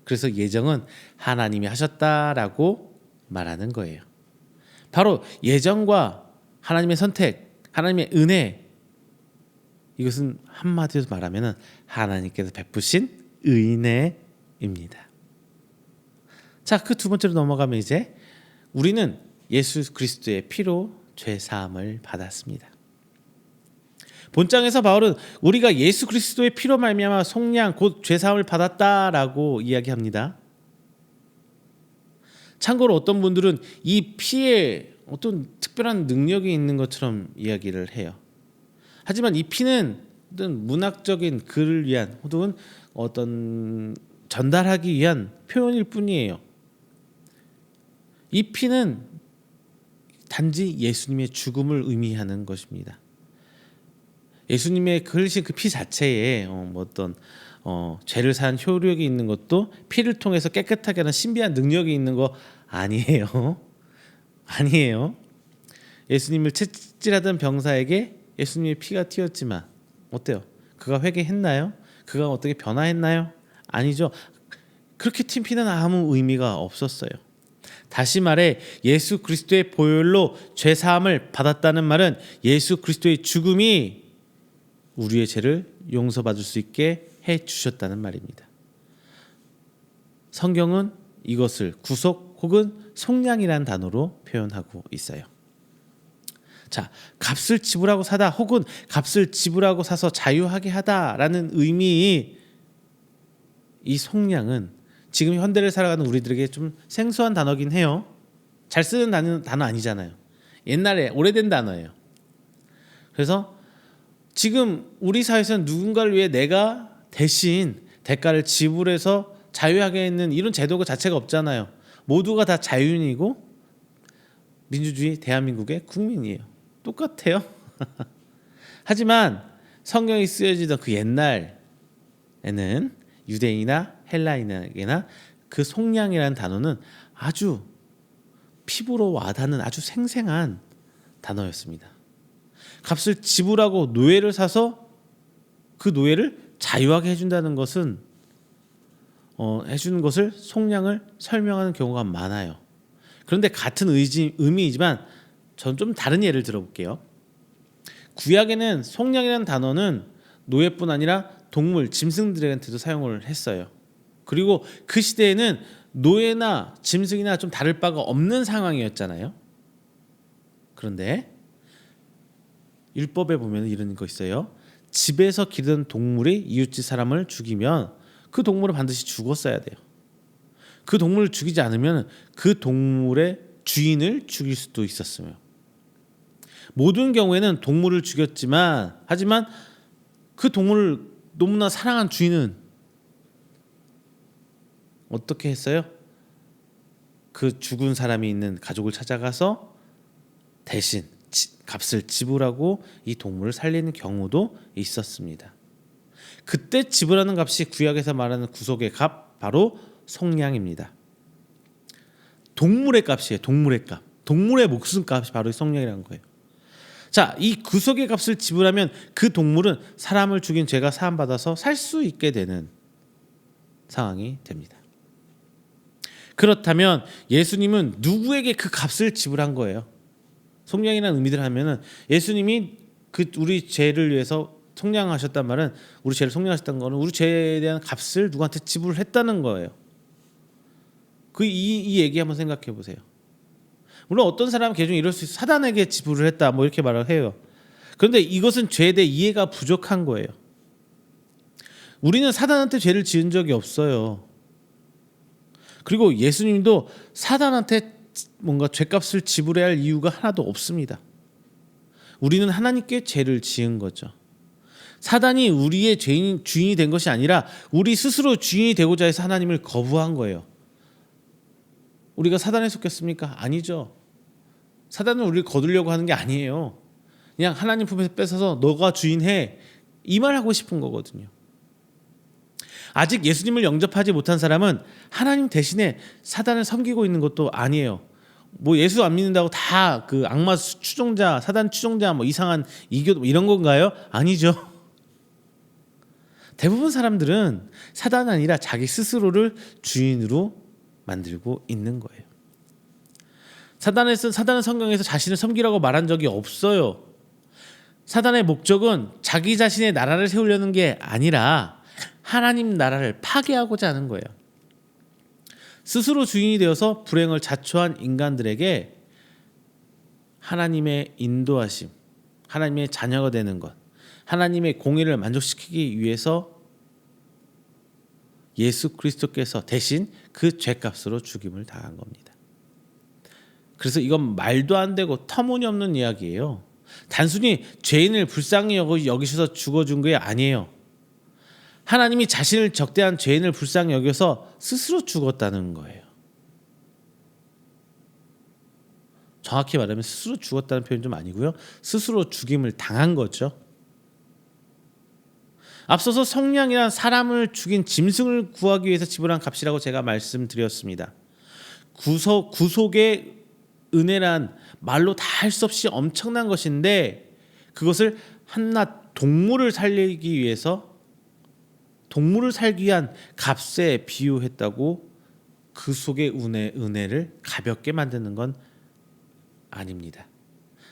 그래서 예정은 하나님이 하셨다라고 말하는 거예요. 바로 예정과 하나님의 선택, 하나님의 은혜, 이것은 한마디로 말하면 하나님께서 베푸신 은혜입니다. 자, 그 두 번째로 넘어가면 이제 우리는 예수 그리스도의 피로 죄 사함을 받았습니다. 본장에서 바울은 우리가 예수 그리스도의 피로 말미암아 속량 곧 죄 사함을 받았다라고 이야기합니다. 참고로 어떤 분들은 이 피에 어떤 특별한 능력이 있는 것처럼 이야기를 해요. 하지만 이 피는 어떤 문학적인 글을 위한 혹은 어떤 전달하기 위한 표현일 뿐이에요. 이 피는 단지 예수님의 죽음을 의미하는 것입니다. 예수님의 흘리신 그 피 자체에 어떤 죄를 사한 효력이 있는 것도 피를 통해서 깨끗하게 하는 신비한 능력이 있는 거 아니에요. 아니에요. 예수님을 채찍질하던 병사에게 예수님의 피가 튀었지만 어때요? 그가 회개했나요? 그가 어떻게 변화했나요? 아니죠. 그렇게 튄 피는 아무 의미가 없었어요. 다시 말해 예수 그리스도의 보혈로 죄 사함을 받았다는 말은 예수 그리스도의 죽음이 우리의 죄를 용서받을 수 있게 해 주셨다는 말입니다. 성경은 이것을 구속 혹은 속량이라는 단어로 표현하고 있어요. 자, 값을 지불하고 사다 혹은 값을 지불하고 사서 자유하게 하다라는 의미의 이 속량은 지금 현대를 살아가는 우리들에게 좀 생소한 단어긴 해요. 잘 쓰는 단어 아니잖아요. 옛날에 오래된 단어예요. 그래서 지금 우리 사회에서는 누군가를 위해 내가 대신 대가를 지불해서 자유하게 있는 이런 제도가 자체가 없잖아요. 모두가 다 자유인이고 민주주의 대한민국의 국민이에요. 똑같아요. 하지만 성경이 쓰여지던 그 옛날에는 유대인이나 헬라인에게나 그 속량이라는 단어는 아주 피부로 와닿는 아주 생생한 단어였습니다. 값을 지불하고 노예를 사서 그 노예를 자유하게 해준다는 것은 해주는 것을 속량을 설명하는 경우가 많아요. 그런데 같은 의미이지만 저는 좀 다른 예를 들어볼게요. 구약에는 속량이라는 단어는 노예뿐 아니라 동물, 짐승들한테도 사용을 했어요. 그리고 그 시대에는 노예나 짐승이나 좀 다를 바가 없는 상황이었잖아요. 그런데 율법에 보면 이런 거 있어요. 집에서 기르던 동물이 이웃집 사람을 죽이면 그 동물은 반드시 죽었어야 돼요. 그 동물을 죽이지 않으면 그 동물의 주인을 죽일 수도 있었으며 모든 경우에는 동물을 죽였지만 하지만 그 동물을 너무나 사랑한 주인은 어떻게 했어요? 그 죽은 사람이 있는 가족을 찾아가서 대신 값을 지불하고 이 동물을 살리는 경우도 있었습니다. 그때 지불하는 값이 구약에서 말하는 구속의 값, 바로 속량입니다. 동물의 값이에요. 동물의 값. 동물의 목숨 값이 바로 속량이라는 거예요. 자, 이 구속의 값을 지불하면 그 동물은 사람을 죽인 죄가 사함받아서 살 수 있게 되는 상황이 됩니다. 그렇다면 예수님은 누구에게 그 값을 지불한 거예요? 속량이라는 의미를 하면은 예수님이 그 우리 죄를 위해서 속량하셨단 말은 우리 죄를 속량하셨다는 거는 우리 죄에 대한 값을 누구한테 지불했다는 거예요. 이 얘기 한번 생각해 보세요. 물론 어떤 사람은 개종 이럴 수 있어요. 사단에게 지불을 했다 뭐 이렇게 말을 해요. 그런데 이것은 죄에 대해 이해가 부족한 거예요. 우리는 사단한테 죄를 지은 적이 없어요. 그리고 예수님도 사단한테 뭔가 죄값을 지불해야 할 이유가 하나도 없습니다. 우리는 하나님께 죄를 지은 거죠. 사단이 우리의 주인이 된 것이 아니라 우리 스스로 주인이 되고자 해서 하나님을 거부한 거예요. 우리가 사단에 속했습니까? 아니죠. 사단은 우리를 거두려고 하는 게 아니에요. 그냥 하나님 품에서 뺏어서 너가 주인해 이 말 하고 싶은 거거든요. 아직 예수님을 영접하지 못한 사람은 하나님 대신에 사단을 섬기고 있는 것도 아니에요. 뭐 예수 안 믿는다고 다 그 악마 추종자, 사단 추종자, 뭐 이상한 이교 이런 건가요? 아니죠. 대부분 사람들은 사단 아니라 자기 스스로를 주인으로 만들고 있는 거예요. 사단은 성경에서 자신을 섬기라고 말한 적이 없어요. 사단의 목적은 자기 자신의 나라를 세우려는 게 아니라 하나님 나라를 파괴하고자 하는 거예요. 스스로 주인이 되어서 불행을 자초한 인간들에게 하나님의 인도하심, 하나님의 자녀가 되는 것, 하나님의 공의를 만족시키기 위해서 예수 그리스도께서 대신 그 죄값으로 죽임을 당한 겁니다. 그래서 이건 말도 안 되고 터무니없는 이야기예요. 단순히 죄인을 불쌍히 여기셔서 죽어준 게 아니에요. 하나님이 자신을 적대한 죄인을 불쌍히 여겨서 스스로 죽었다는 거예요. 정확히 말하면 스스로 죽었다는 표현 좀 아니고요. 스스로 죽임을 당한 거죠. 앞서서 성령이란 사람을 죽인 짐승을 구하기 위해서 지불한 값이라고 제가 말씀드렸습니다. 구속의 은혜란 말로 다 할 수 없이 엄청난 것인데 그것을 한낱 동물을 살리기 위해서 동물을 살기 위한 값에 비유했다고 그 속의 은혜를 가볍게 만드는 건 아닙니다.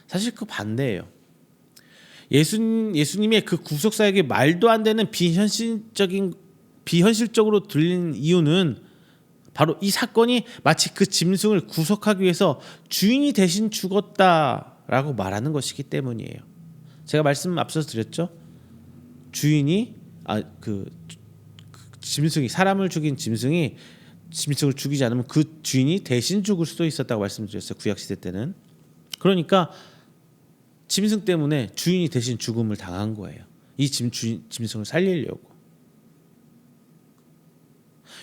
사실 그 반대예요. 예수님의 그 구속 사역이 말도 안 되는 비현실적으로 들리는 이유는 바로 이 사건이 마치 그 짐승을 구속하기 위해서 주인이 대신 죽었다라고 말하는 것이기 때문이에요. 제가 말씀 앞서서 드렸죠. 주인이 짐승이 사람을 죽인 짐승을 죽이지 않으면 그 주인이 대신 죽을 수도 있었다고 말씀드렸어요. 구약 시대 때는. 그러니까 짐승 때문에 주인이 대신 죽음을 당한 거예요. 이 짐승을 살리려고.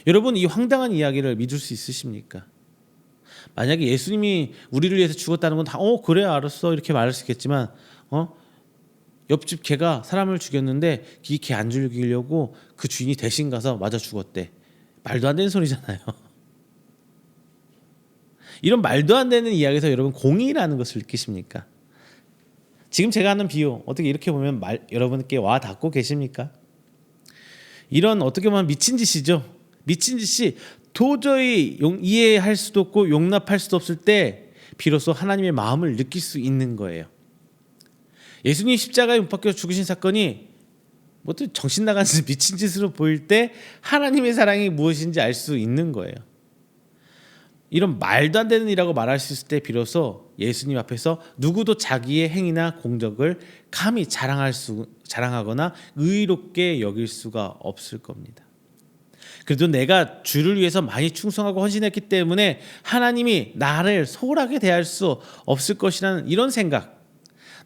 여러분 이 황당한 이야기를 믿을 수 있으십니까? 만약에 예수님이 우리를 위해서 죽었다는 건 다 그래 알았어 이렇게 말할 수 있겠지만 옆집 개가 사람을 죽였는데 이 개 안 죽이려고 그 주인이 대신 가서 맞아 죽었대. 말도 안 되는 소리잖아요. 이런 말도 안 되는 이야기에서 여러분 공의라는 것을 느끼십니까? 지금 제가 하는 비유 어떻게 이렇게 보면 여러분께 와 닿고 계십니까? 이런 어떻게 보면 미친 짓이죠. 미친 짓이 도저히 이해할 수도 없고 용납할 수도 없을 때 비로소 하나님의 마음을 느낄 수 있는 거예요. 예수님 십자가에 못 박혀 죽으신 사건이 또 정신 나간 미친 짓으로 보일 때 하나님의 사랑이 무엇인지 알 수 있는 거예요. 이런 말도 안 되는 일이라고 말할 수 있을 때 비로소 예수님 앞에서 누구도 자기의 행위나 공적을 감히 자랑하거나 의롭게 여길 수가 없을 겁니다. 그래도 내가 주를 위해서 많이 충성하고 헌신했기 때문에 하나님이 나를 소홀하게 대할 수 없을 것이라는 이런 생각,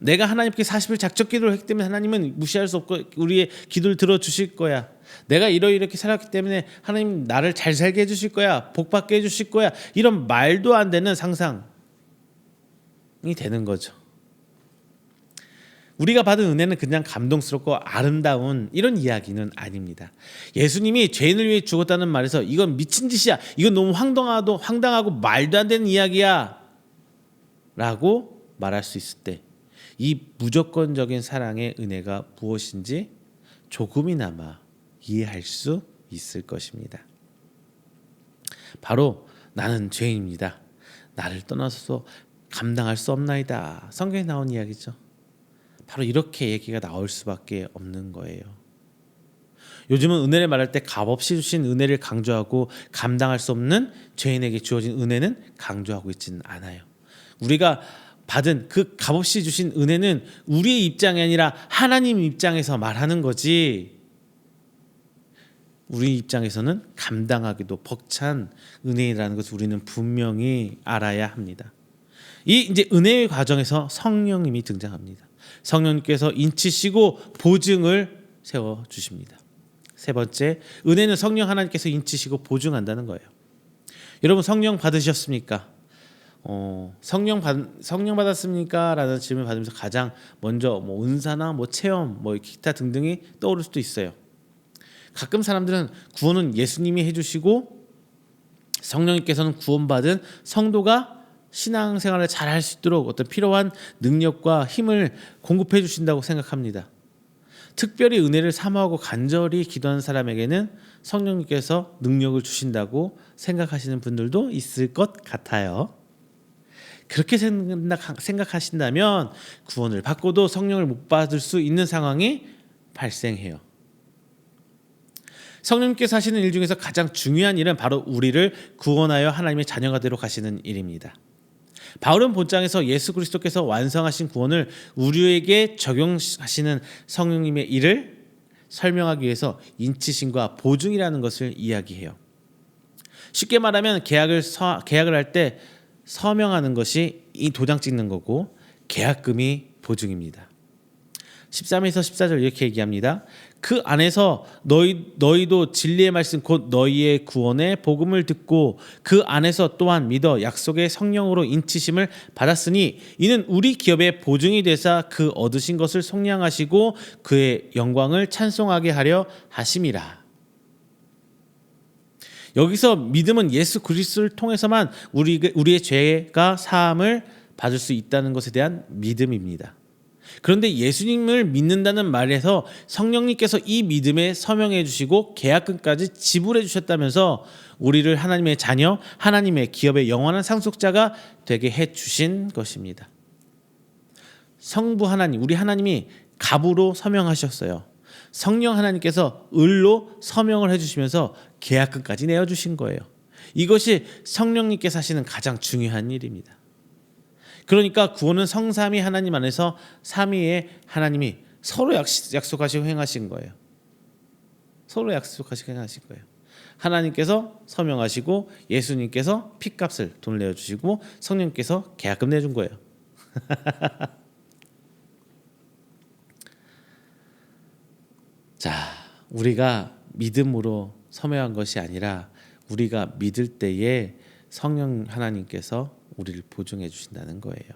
내가 하나님께 40일 작적 기도를 했기 때문에 하나님은 무시할 수 없고 우리의 기도를 들어주실 거야. 내가 이렇게 살았기 때문에 하나님 나를 잘 살게 해주실 거야. 복받게 해주실 거야. 이런 말도 안 되는 상상이 되는 거죠. 우리가 받은 은혜는 그냥 감동스럽고 아름다운 이런 이야기는 아닙니다. 예수님이 죄인을 위해 죽었다는 말에서 이건 미친 짓이야. 이건 너무 황당하고 말도 안 되는 이야기야. 라고 말할 수 있을 때 이 무조건적인 사랑의 은혜가 무엇인지 조금이나마 이해할 수 있을 것입니다. 바로 나는 죄인입니다. 나를 떠나서 감당할 수 없나이다. 성경에 나온 이야기죠. 바로 이렇게 얘기가 나올 수밖에 없는 거예요. 요즘은 은혜를 말할 때 값없이 주신 은혜를 강조하고 감당할 수 없는 죄인에게 주어진 은혜는 강조하고 있지는 않아요. 우리가 받은 그 값없이 주신 은혜는 우리의 입장이 아니라 하나님 입장에서 말하는 거지. 우리 입장에서는 감당하기도 벅찬 은혜라는 것을 우리는 분명히 알아야 합니다. 이제 은혜의 과정에서 성령님이 등장합니다. 성령님께서 인치시고 보증을 세워 주십니다. 세 번째, 은혜는 성령 하나님께서 인치시고 보증한다는 거예요. 여러분 성령 받으셨습니까? 성령 받았습니까? 라는 질문을 받으면서 가장 먼저 은사나 체험, 기타 등등이 떠오를 수도 있어요. 가끔 사람들은 구원은 예수님이 해주시고 성령님께서는 구원받은 성도가 신앙생활을 잘 할 수 있도록 어떤 필요한 능력과 힘을 공급해 주신다고 생각합니다. 특별히 은혜를 사모하고 간절히 기도하는 사람에게는 성령님께서 능력을 주신다고 생각하시는 분들도 있을 것 같아요. 그렇게 생각하신다면 구원을 받고도 성령을 못 받을 수 있는 상황이 발생해요. 성령님께서 하시는 일 중에서 가장 중요한 일은 바로 우리를 구원하여 하나님의 자녀가 되러 가시는 일입니다. 바울은 본장에서 예수 그리스도께서 완성하신 구원을 우리에게 적용하시는 성령님의 일을 설명하기 위해서 인치심과 보증이라는 것을 이야기해요. 쉽게 말하면 계약을 할 때 서명하는 것이 이 도장 찍는 거고 계약금이 보증입니다. 13에서 14절 이렇게 얘기합니다. 그 안에서 너희도 진리의 말씀 곧 너희의 구원의 복음을 듣고 그 안에서 또한 믿어 약속의 성령으로 인치심을 받았으니 이는 우리 기업의 보증이 되사 그 얻으신 것을 속량하시고 그의 영광을 찬송하게 하려 하심이라. 여기서 믿음은 예수 그리스도를 통해서만 우리의 죄가 사함을 받을 수 있다는 것에 대한 믿음입니다. 그런데 예수님을 믿는다는 말에서 성령님께서 이 믿음에 서명해 주시고 계약금까지 지불해 주셨다면서 우리를 하나님의 자녀, 하나님의 기업의 영원한 상속자가 되게 해 주신 것입니다. 성부 하나님, 우리 하나님이 갑으로 서명하셨어요. 성령 하나님께서 을로 서명을 해주시면서 계약금까지 내어주신 거예요. 이것이 성령님께서 하시는 가장 중요한 일입니다. 그러니까 구원은 성삼위 하나님 안에서 삼위의 하나님이 서로 약속하시고 행하신 거예요. 서로 약속하시고 행하신 거예요. 하나님께서 서명하시고 예수님께서 피값을 돈을 내어주시고 성령님께서 계약금 내준 거예요. 자, 우리가 믿음으로 서명한 것이 아니라 우리가 믿을 때에 성령 하나님께서 우리를 보증해 주신다는 거예요.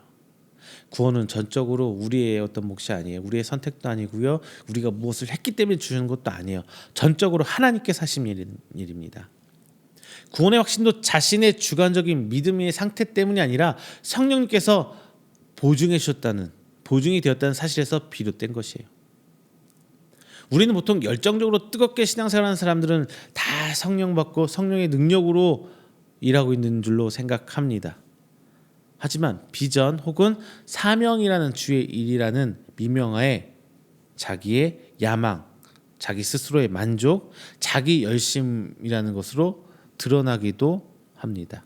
구원은 전적으로 우리의 어떤 몫이 아니에요. 우리의 선택도 아니고요. 우리가 무엇을 했기 때문에 주는 것도 아니에요. 전적으로 하나님께서 하신 일입니다. 구원의 확신도 자신의 주관적인 믿음의 상태 때문이 아니라 성령님께서 보증해 주셨다는, 보증이 되었다는 사실에서 비롯된 것이에요. 우리는 보통 열정적으로 뜨겁게 신앙생활하는 사람들은 다 성령 받고 성령의 능력으로 일하고 있는 줄로 생각합니다. 하지만 비전 혹은 사명이라는 주의 일이라는 미명하에 자기의 야망, 자기 스스로의 만족, 자기 열심이라는 것으로 드러나기도 합니다.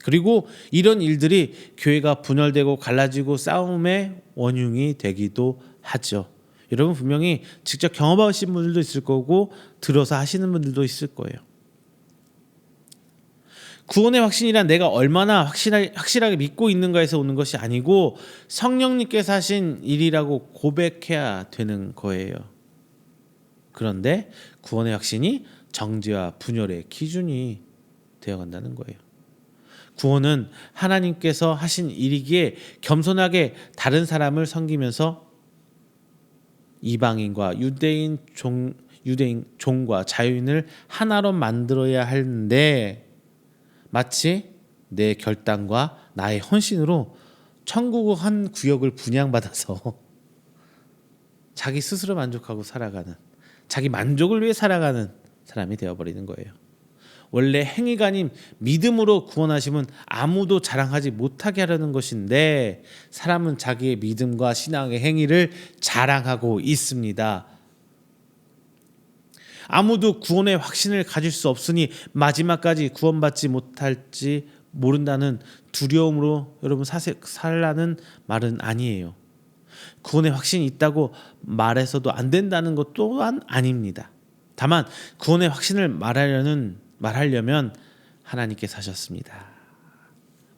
그리고 이런 일들이 교회가 분열되고 갈라지고 싸움의 원흉이 되기도 하죠. 여러분 분명히 직접 경험하신 분들도 있을 거고 들어서 하시는 분들도 있을 거예요. 구원의 확신이란 내가 얼마나 확실하게 믿고 있는가에서 오는 것이 아니고 성령님께서 하신 일이라고 고백해야 되는 거예요. 그런데 구원의 확신이 정죄와 분열의 기준이 되어간다는 거예요. 구원은 하나님께서 하신 일이기에 겸손하게 다른 사람을 섬기면서 이방인과 유대인 종과 자유인을 하나로 만들어야 하는데 마치 내 결단과 나의 헌신으로 천국 한 구역을 분양받아서 자기 스스로 만족하고 살아가는, 자기 만족을 위해 살아가는 사람이 되어버리는 거예요. 원래 행위가 아닌 믿음으로 구원하심은 아무도 자랑하지 못하게 하려는 것인데 사람은 자기의 믿음과 신앙의 행위를 자랑하고 있습니다. 아무도 구원의 확신을 가질 수 없으니 마지막까지 구원받지 못할지 모른다는 두려움으로 여러분 살라는 말은 아니에요. 구원의 확신이 있다고 말해서도 안 된다는 것 또한 아닙니다. 다만 구원의 확신을 말하려면 하나님께서 하셨습니다.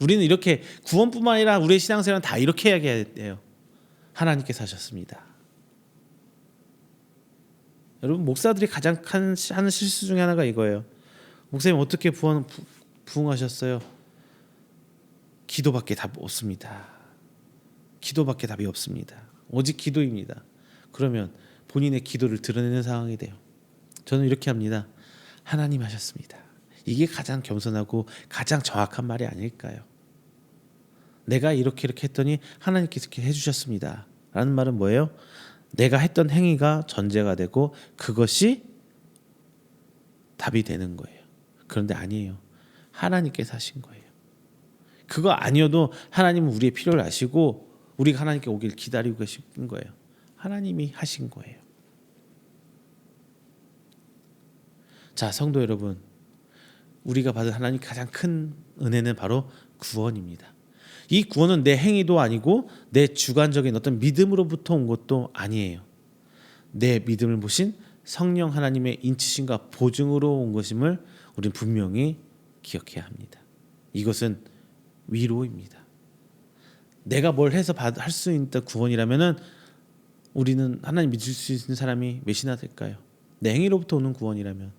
우리는 이렇게 구원뿐만 아니라 우리의 신앙생활은 다 이렇게 이야기해야 돼요. 하나님께서 하셨습니다. 여러분 목사들이 가장 하는 실수 중에 하나가 이거예요. 목사님 어떻게 부흥하셨어요? 기도밖에 답 없습니다. 기도밖에 답이 없습니다. 오직 기도입니다. 그러면 본인의 기도를 드러내는 상황이 돼요. 저는 이렇게 합니다. 하나님 하셨습니다. 이게 가장 겸손하고 가장 정확한 말이 아닐까요? 내가 이렇게 했더니 하나님께서 이렇게 해주셨습니다. 라는 말은 뭐예요? 내가 했던 행위가 전제가 되고 그것이 답이 되는 거예요. 그런데 아니에요. 하나님께서 하신 거예요. 그거 아니어도 하나님은 우리의 필요를 아시고 우리가 하나님께 오길 기다리고 계신 거예요. 하나님이 하신 거예요. 자, 성도 여러분, 우리가 받은 하나님 가장 큰 은혜는 바로 구원입니다. 이 구원은 내 행위도 아니고 내 주관적인 어떤 믿음으로부터 온 것도 아니에요. 내 믿음을 보신 성령 하나님의 인치심과 보증으로 온 것임을 우리는 분명히 기억해야 합니다. 이것은 위로입니다. 내가 뭘 해서 할 수 있는 구원이라면은 우리는 하나님 믿을 수 있는 사람이 몇이나 될까요? 내 행위로부터 오는 구원이라면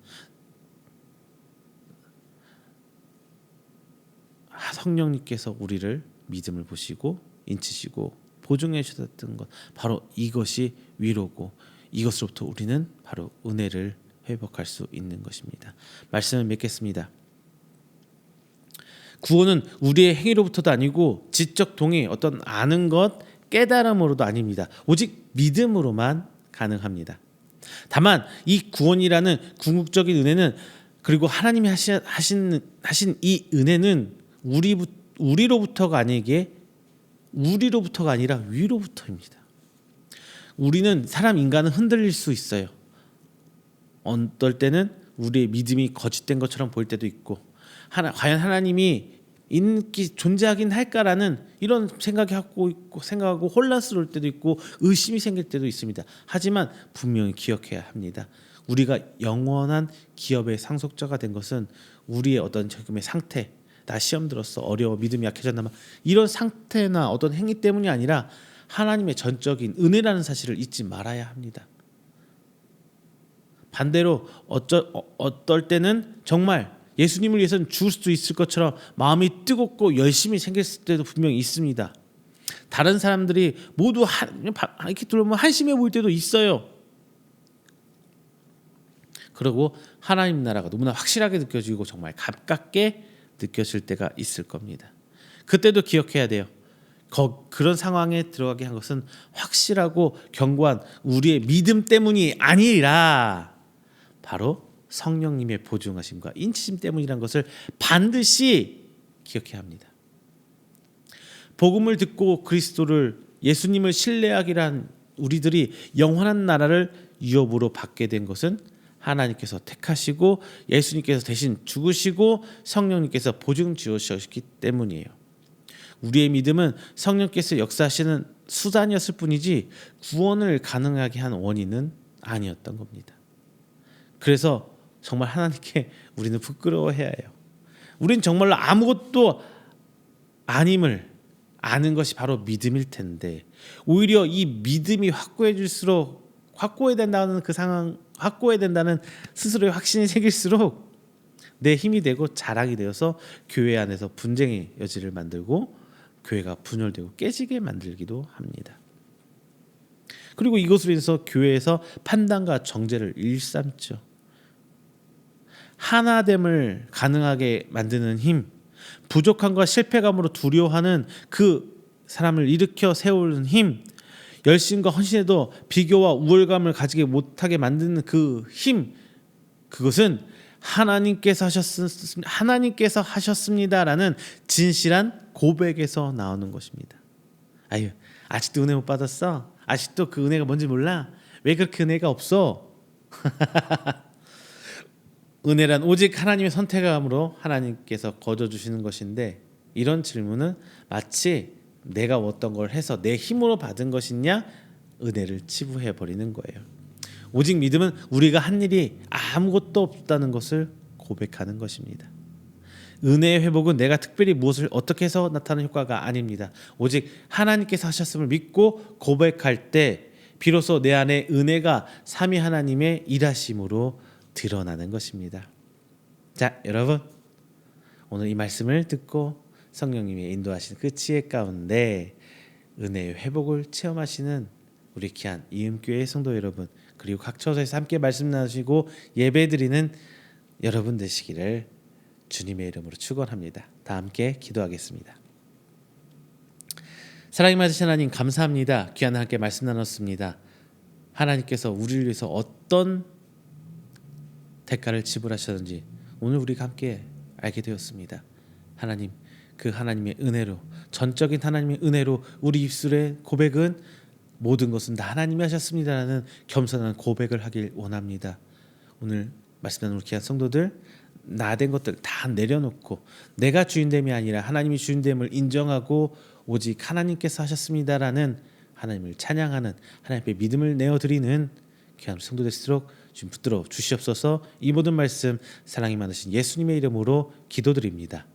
성령님께서 우리를 믿음을 보시고 인치시고 보증해 주셨던 것, 바로 이것이 위로고, 이것으로부터 우리는 바로 은혜를 회복할 수 있는 것입니다. 말씀을 맺겠습니다. 구원은 우리의 행위로부터도 아니고 지적 동의, 어떤 아는 것, 깨달음으로도 아닙니다. 오직 믿음으로만 가능합니다. 다만 이 구원이라는 궁극적인 은혜는, 그리고 하나님이 하신 이 은혜는 우리로부터가 아니라 위로부터입니다. 우리는 인간은 흔들릴 수 있어요. 어떨 때는 우리의 믿음이 거짓된 것처럼 보일 때도 있고, 과연 하나님이 존재하긴 할까라는 이런 생각하고 혼란스러울 때도 있고 의심이 생길 때도 있습니다. 하지만 분명히 기억해야 합니다. 우리가 영원한 기업의 상속자가 된 것은 우리의 어떤 지금의 상태, 나 시험 들었어, 어려워, 믿음이 약해졌나, 이런 상태나 어떤 행위 때문이 아니라 하나님의 전적인 은혜라는 사실을 잊지 말아야 합니다. 반대로 어떨 때는 정말 예수님을 위해서는 죽을 수도 있을 것처럼 마음이 뜨겁고 열심히 생길 때도 분명히 있습니다. 다른 사람들이 모두 이렇게 들어보면 한심해 보일 때도 있어요. 그리고 하나님 나라가 너무나 확실하게 느껴지고 정말 가깝게 느껴질 때가 있을 겁니다. 그때도 기억해야 돼요. 그런 상황에 들어가게 한 것은 확실하고 견고한 우리의 믿음 때문이 아니라 바로 성령님의 보증하심과 인치심 때문이라는 것을 반드시 기억해야 합니다. 복음을 듣고 그리스도를, 예수님을 신뢰하기란 우리들이 영원한 나라를 유업으로 받게 된 것은 하나님께서 택하시고 예수님께서 대신 죽으시고 성령님께서 보증 지으셨기 때문이에요. 우리의 믿음은 성령께서 역사하시는 수단이었을 뿐이지 구원을 가능하게 한 원인은 아니었던 겁니다. 그래서 정말 하나님께 우리는 부끄러워해야 해요. 우린 정말로 아무것도 아님을 아는 것이 바로 믿음일 텐데, 오히려 이 믿음이 확고해야 된다는 그 상황, 확고해야 된다는 스스로의 확신이 생길수록 내 힘이 되고 자랑이 되어서 교회 안에서 분쟁의 여지를 만들고 교회가 분열되고 깨지게 만들기도 합니다. 그리고 이것으로 인해서 교회에서 판단과 정죄를 일삼죠. 하나됨을 가능하게 만드는 힘, 부족함과 실패감으로 두려워하는 그 사람을 일으켜 세우는 힘, 열심과 헌신에도 비교와 우월감을 가지게 못하게 만드는 그 힘, 그것은 하나님께서 하셨습니다라는 진실한 고백에서 나오는 것입니다. 아직도 은혜 못 받았어? 아직도 그 은혜가 뭔지 몰라? 왜 그렇게 은혜가 없어? 은혜란 오직 하나님의 선택함으로 하나님께서 거둬주시는 것인데, 이런 질문은 마치 내가 어떤 걸 해서 내 힘으로 받은 것이냐, 은혜를 치부해버리는 거예요. 오직 믿음은 우리가 한 일이 아무것도 없다는 것을 고백하는 것입니다. 은혜의 회복은 내가 특별히 무엇을 어떻게 해서 나타나는 효과가 아닙니다. 오직 하나님께서 하셨음을 믿고 고백할 때 비로소 내 안에 은혜가 삼위 하나님의 일하심으로 드러나는 것입니다. 자, 여러분, 오늘 이 말씀을 듣고 성령님이 인도하신 그 지혜 가운데 은혜의 회복을 체험하시는 우리 귀한 이음교회 성도 여러분, 그리고 각 처소에서 함께 말씀 나누시고 예배드리는 여러분 되시기를 주님의 이름으로 축원합니다. 다 함께 기도하겠습니다. 사랑이 많으신 하나님, 감사합니다. 귀한 함께 말씀 나눴습니다. 하나님께서 우리를 위해서 어떤 대가를 지불하셨는지 오늘 우리가 함께 알게 되었습니다. 하나님, 그 하나님의 은혜로, 전적인 하나님의 은혜로 우리 입술의 고백은 모든 것은 다 하나님이 하셨습니다라는 겸손한 고백을 하길 원합니다. 오늘 말씀 나눈 귀한 성도들, 나된 것들 다 내려놓고 내가 주인됨이 아니라 하나님이 주인됨을 인정하고 오직 하나님께서 하셨습니다라는 하나님을 찬양하는, 하나님의 믿음을 내어드리는 귀한 성도 될수록 주님 붙들어 주시옵소서. 이 모든 말씀 사랑이 많으신 예수님의 이름으로 기도드립니다.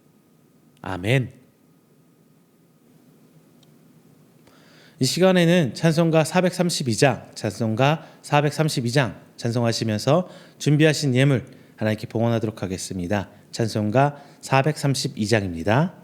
아멘. 이 시간에는 찬송가 432장 찬송하시면서 준비하신 예물 하나님께 봉헌하도록 하겠습니다. 찬송가 432장입니다.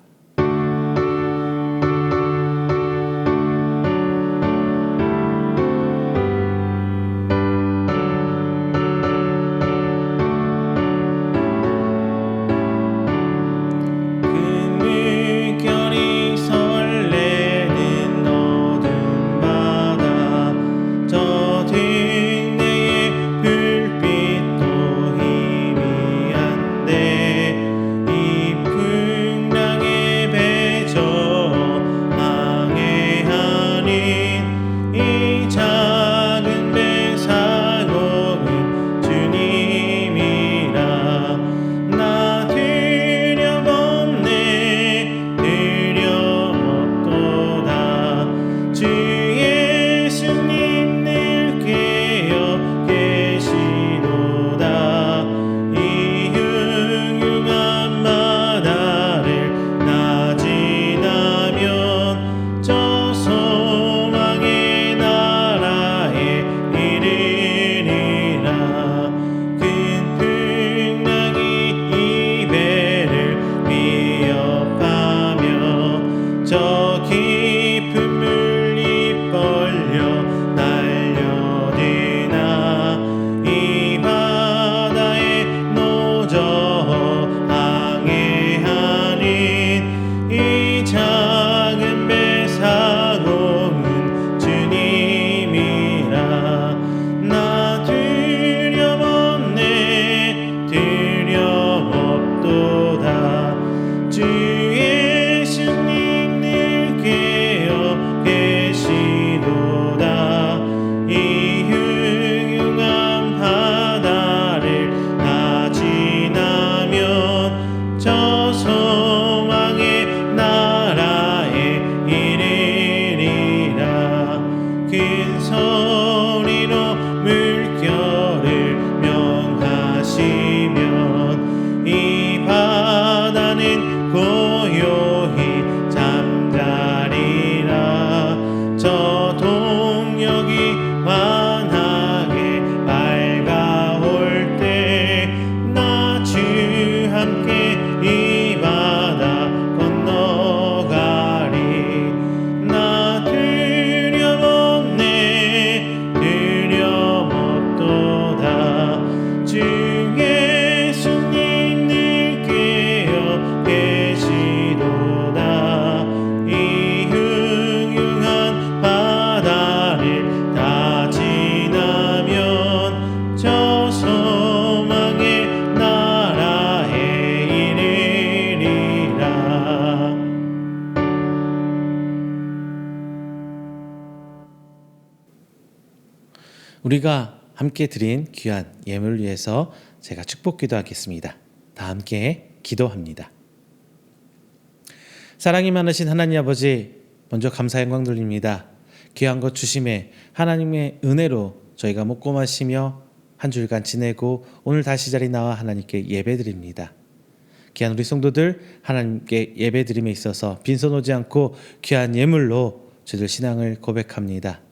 우리가 함께 드린 귀한 예물을 위해서 제가 축복 기도하겠습니다. 다 함께 기도합니다. 사랑이 많으신 하나님 아버지, 먼저 감사 영광 돌립니다. 귀한 것 주심에 하나님의 은혜로 저희가 먹고 마시며 한 주일간 지내고 오늘 다시 자리 나와 하나님께 예배드립니다. 귀한 우리 성도들 하나님께 예배드림에 있어서 빈손오지 않고 귀한 예물로 저들 신앙을 고백합니다.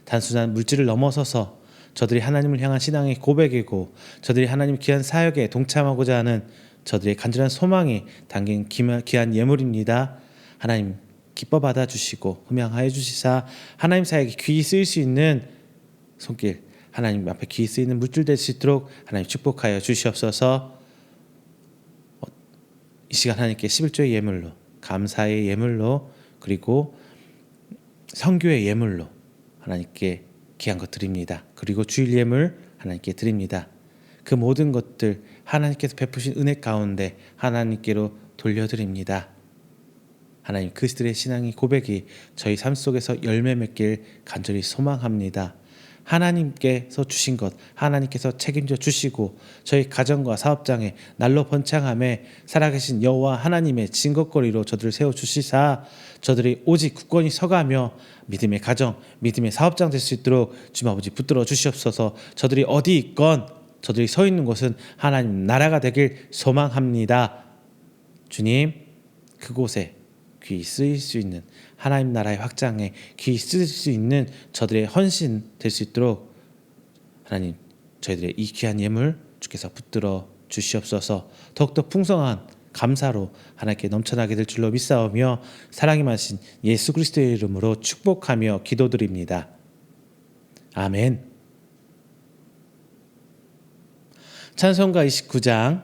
단순한 물질을 넘어서서 저들이 하나님을 향한 신앙의 고백이고 저들이 하나님 귀한 사역에 동참하고자 하는 저들의 간절한 소망이 담긴 귀한 예물입니다. 하나님 기뻐 받아주시고 흠양하여 주시사 하나님 사역에 귀히 쓰일 수 있는 손길, 하나님 앞에 귀히 쓰이는 물질 될 수 있도록 하나님 축복하여 주시옵소서. 이 시간 하나님께 11조의 예물로, 감사의 예물로, 그리고 성교의 예물로 하나님께 귀한 것 드립니다. 그리고 주일 예물 하나님께 드립니다. 그 모든 것들 하나님께서 베푸신 은혜 가운데 하나님께로 돌려드립니다. 하나님, 그리스도의 신앙의 고백이 저희 삶 속에서 열매 맺길 간절히 소망합니다. 하나님께서 주신 것 하나님께서 책임져 주시고 저희 가정과 사업장에 날로 번창함에 살아계신 여호와 하나님의 증거거리로 저들을 세워주시사 저들이 오직 굳건히 서가며 믿음의 가정, 믿음의 사업장 될 수 있도록 주님 아버지 붙들어 주시옵소서. 저들이 어디 있건 저들이 서 있는 곳은 하나님 나라가 되길 소망합니다. 주님, 그곳에 귀히 쓰일 수 있는, 하나님 나라의 확장에 귀히 쓰일 수 있는 저들의 헌신 될 수 있도록 하나님, 저희들의 이 귀한 예물 주께서 붙들어 주시옵소서. 더욱더 풍성한 감사로 하나님께 넘쳐나게 될 줄로 믿사오며 사랑이 많으신 예수 그리스도의 이름으로 축복하며 기도드립니다. 아멘.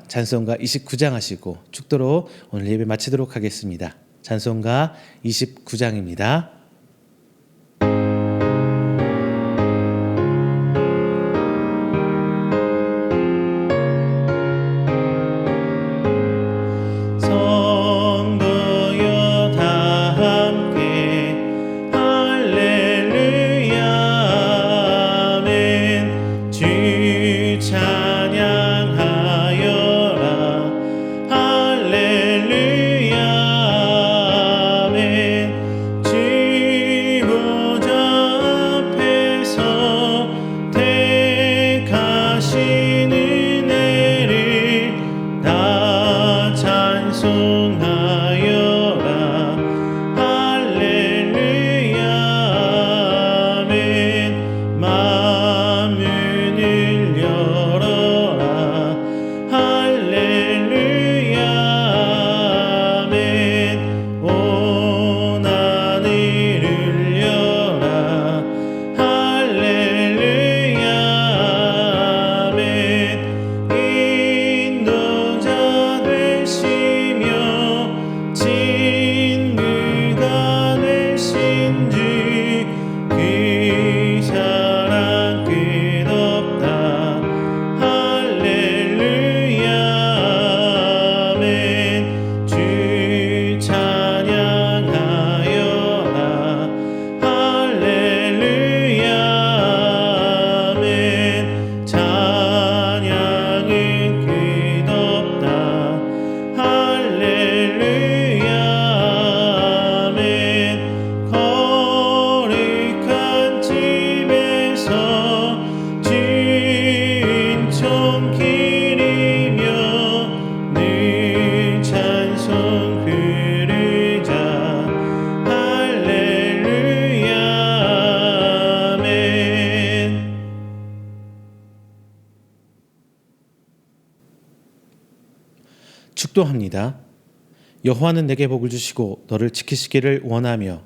찬송가 29장 하시고 축도로 오늘 예배 마치도록 하겠습니다. 찬송가 29장입니다. 축도합니다. 여호와는 내게 복을 주시고 너를 지키시기를 원하며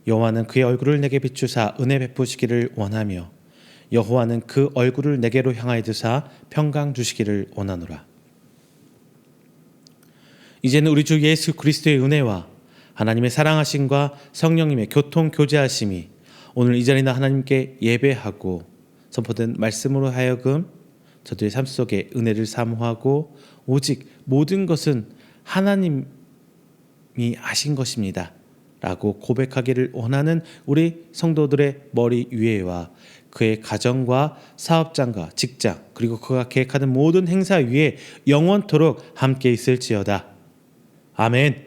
여호와는 그의 얼굴을 내게 비추사 은혜 베푸시기를 원하며 여호와는 그 얼굴을 내게로 향하여 드사 평강 주시기를 원하노라. 이제는 우리 주 예수 그리스도의 은혜와 하나님의 사랑하심과 성령님의 교통 교제하심이 오늘 이 자리나 하나님께 예배하고 선포된 말씀으로 하여금 저들의 삶 속에 은혜를 사모하고 오직 모든 것은 하나님이 하신 것입니다 라고 고백하기를 원하는 우리 성도들의 머리 위에와 그의 가정과 사업장과 직장 그리고 그가 계획하는 모든 행사 위에 영원토록 함께 있을지어다. 아멘.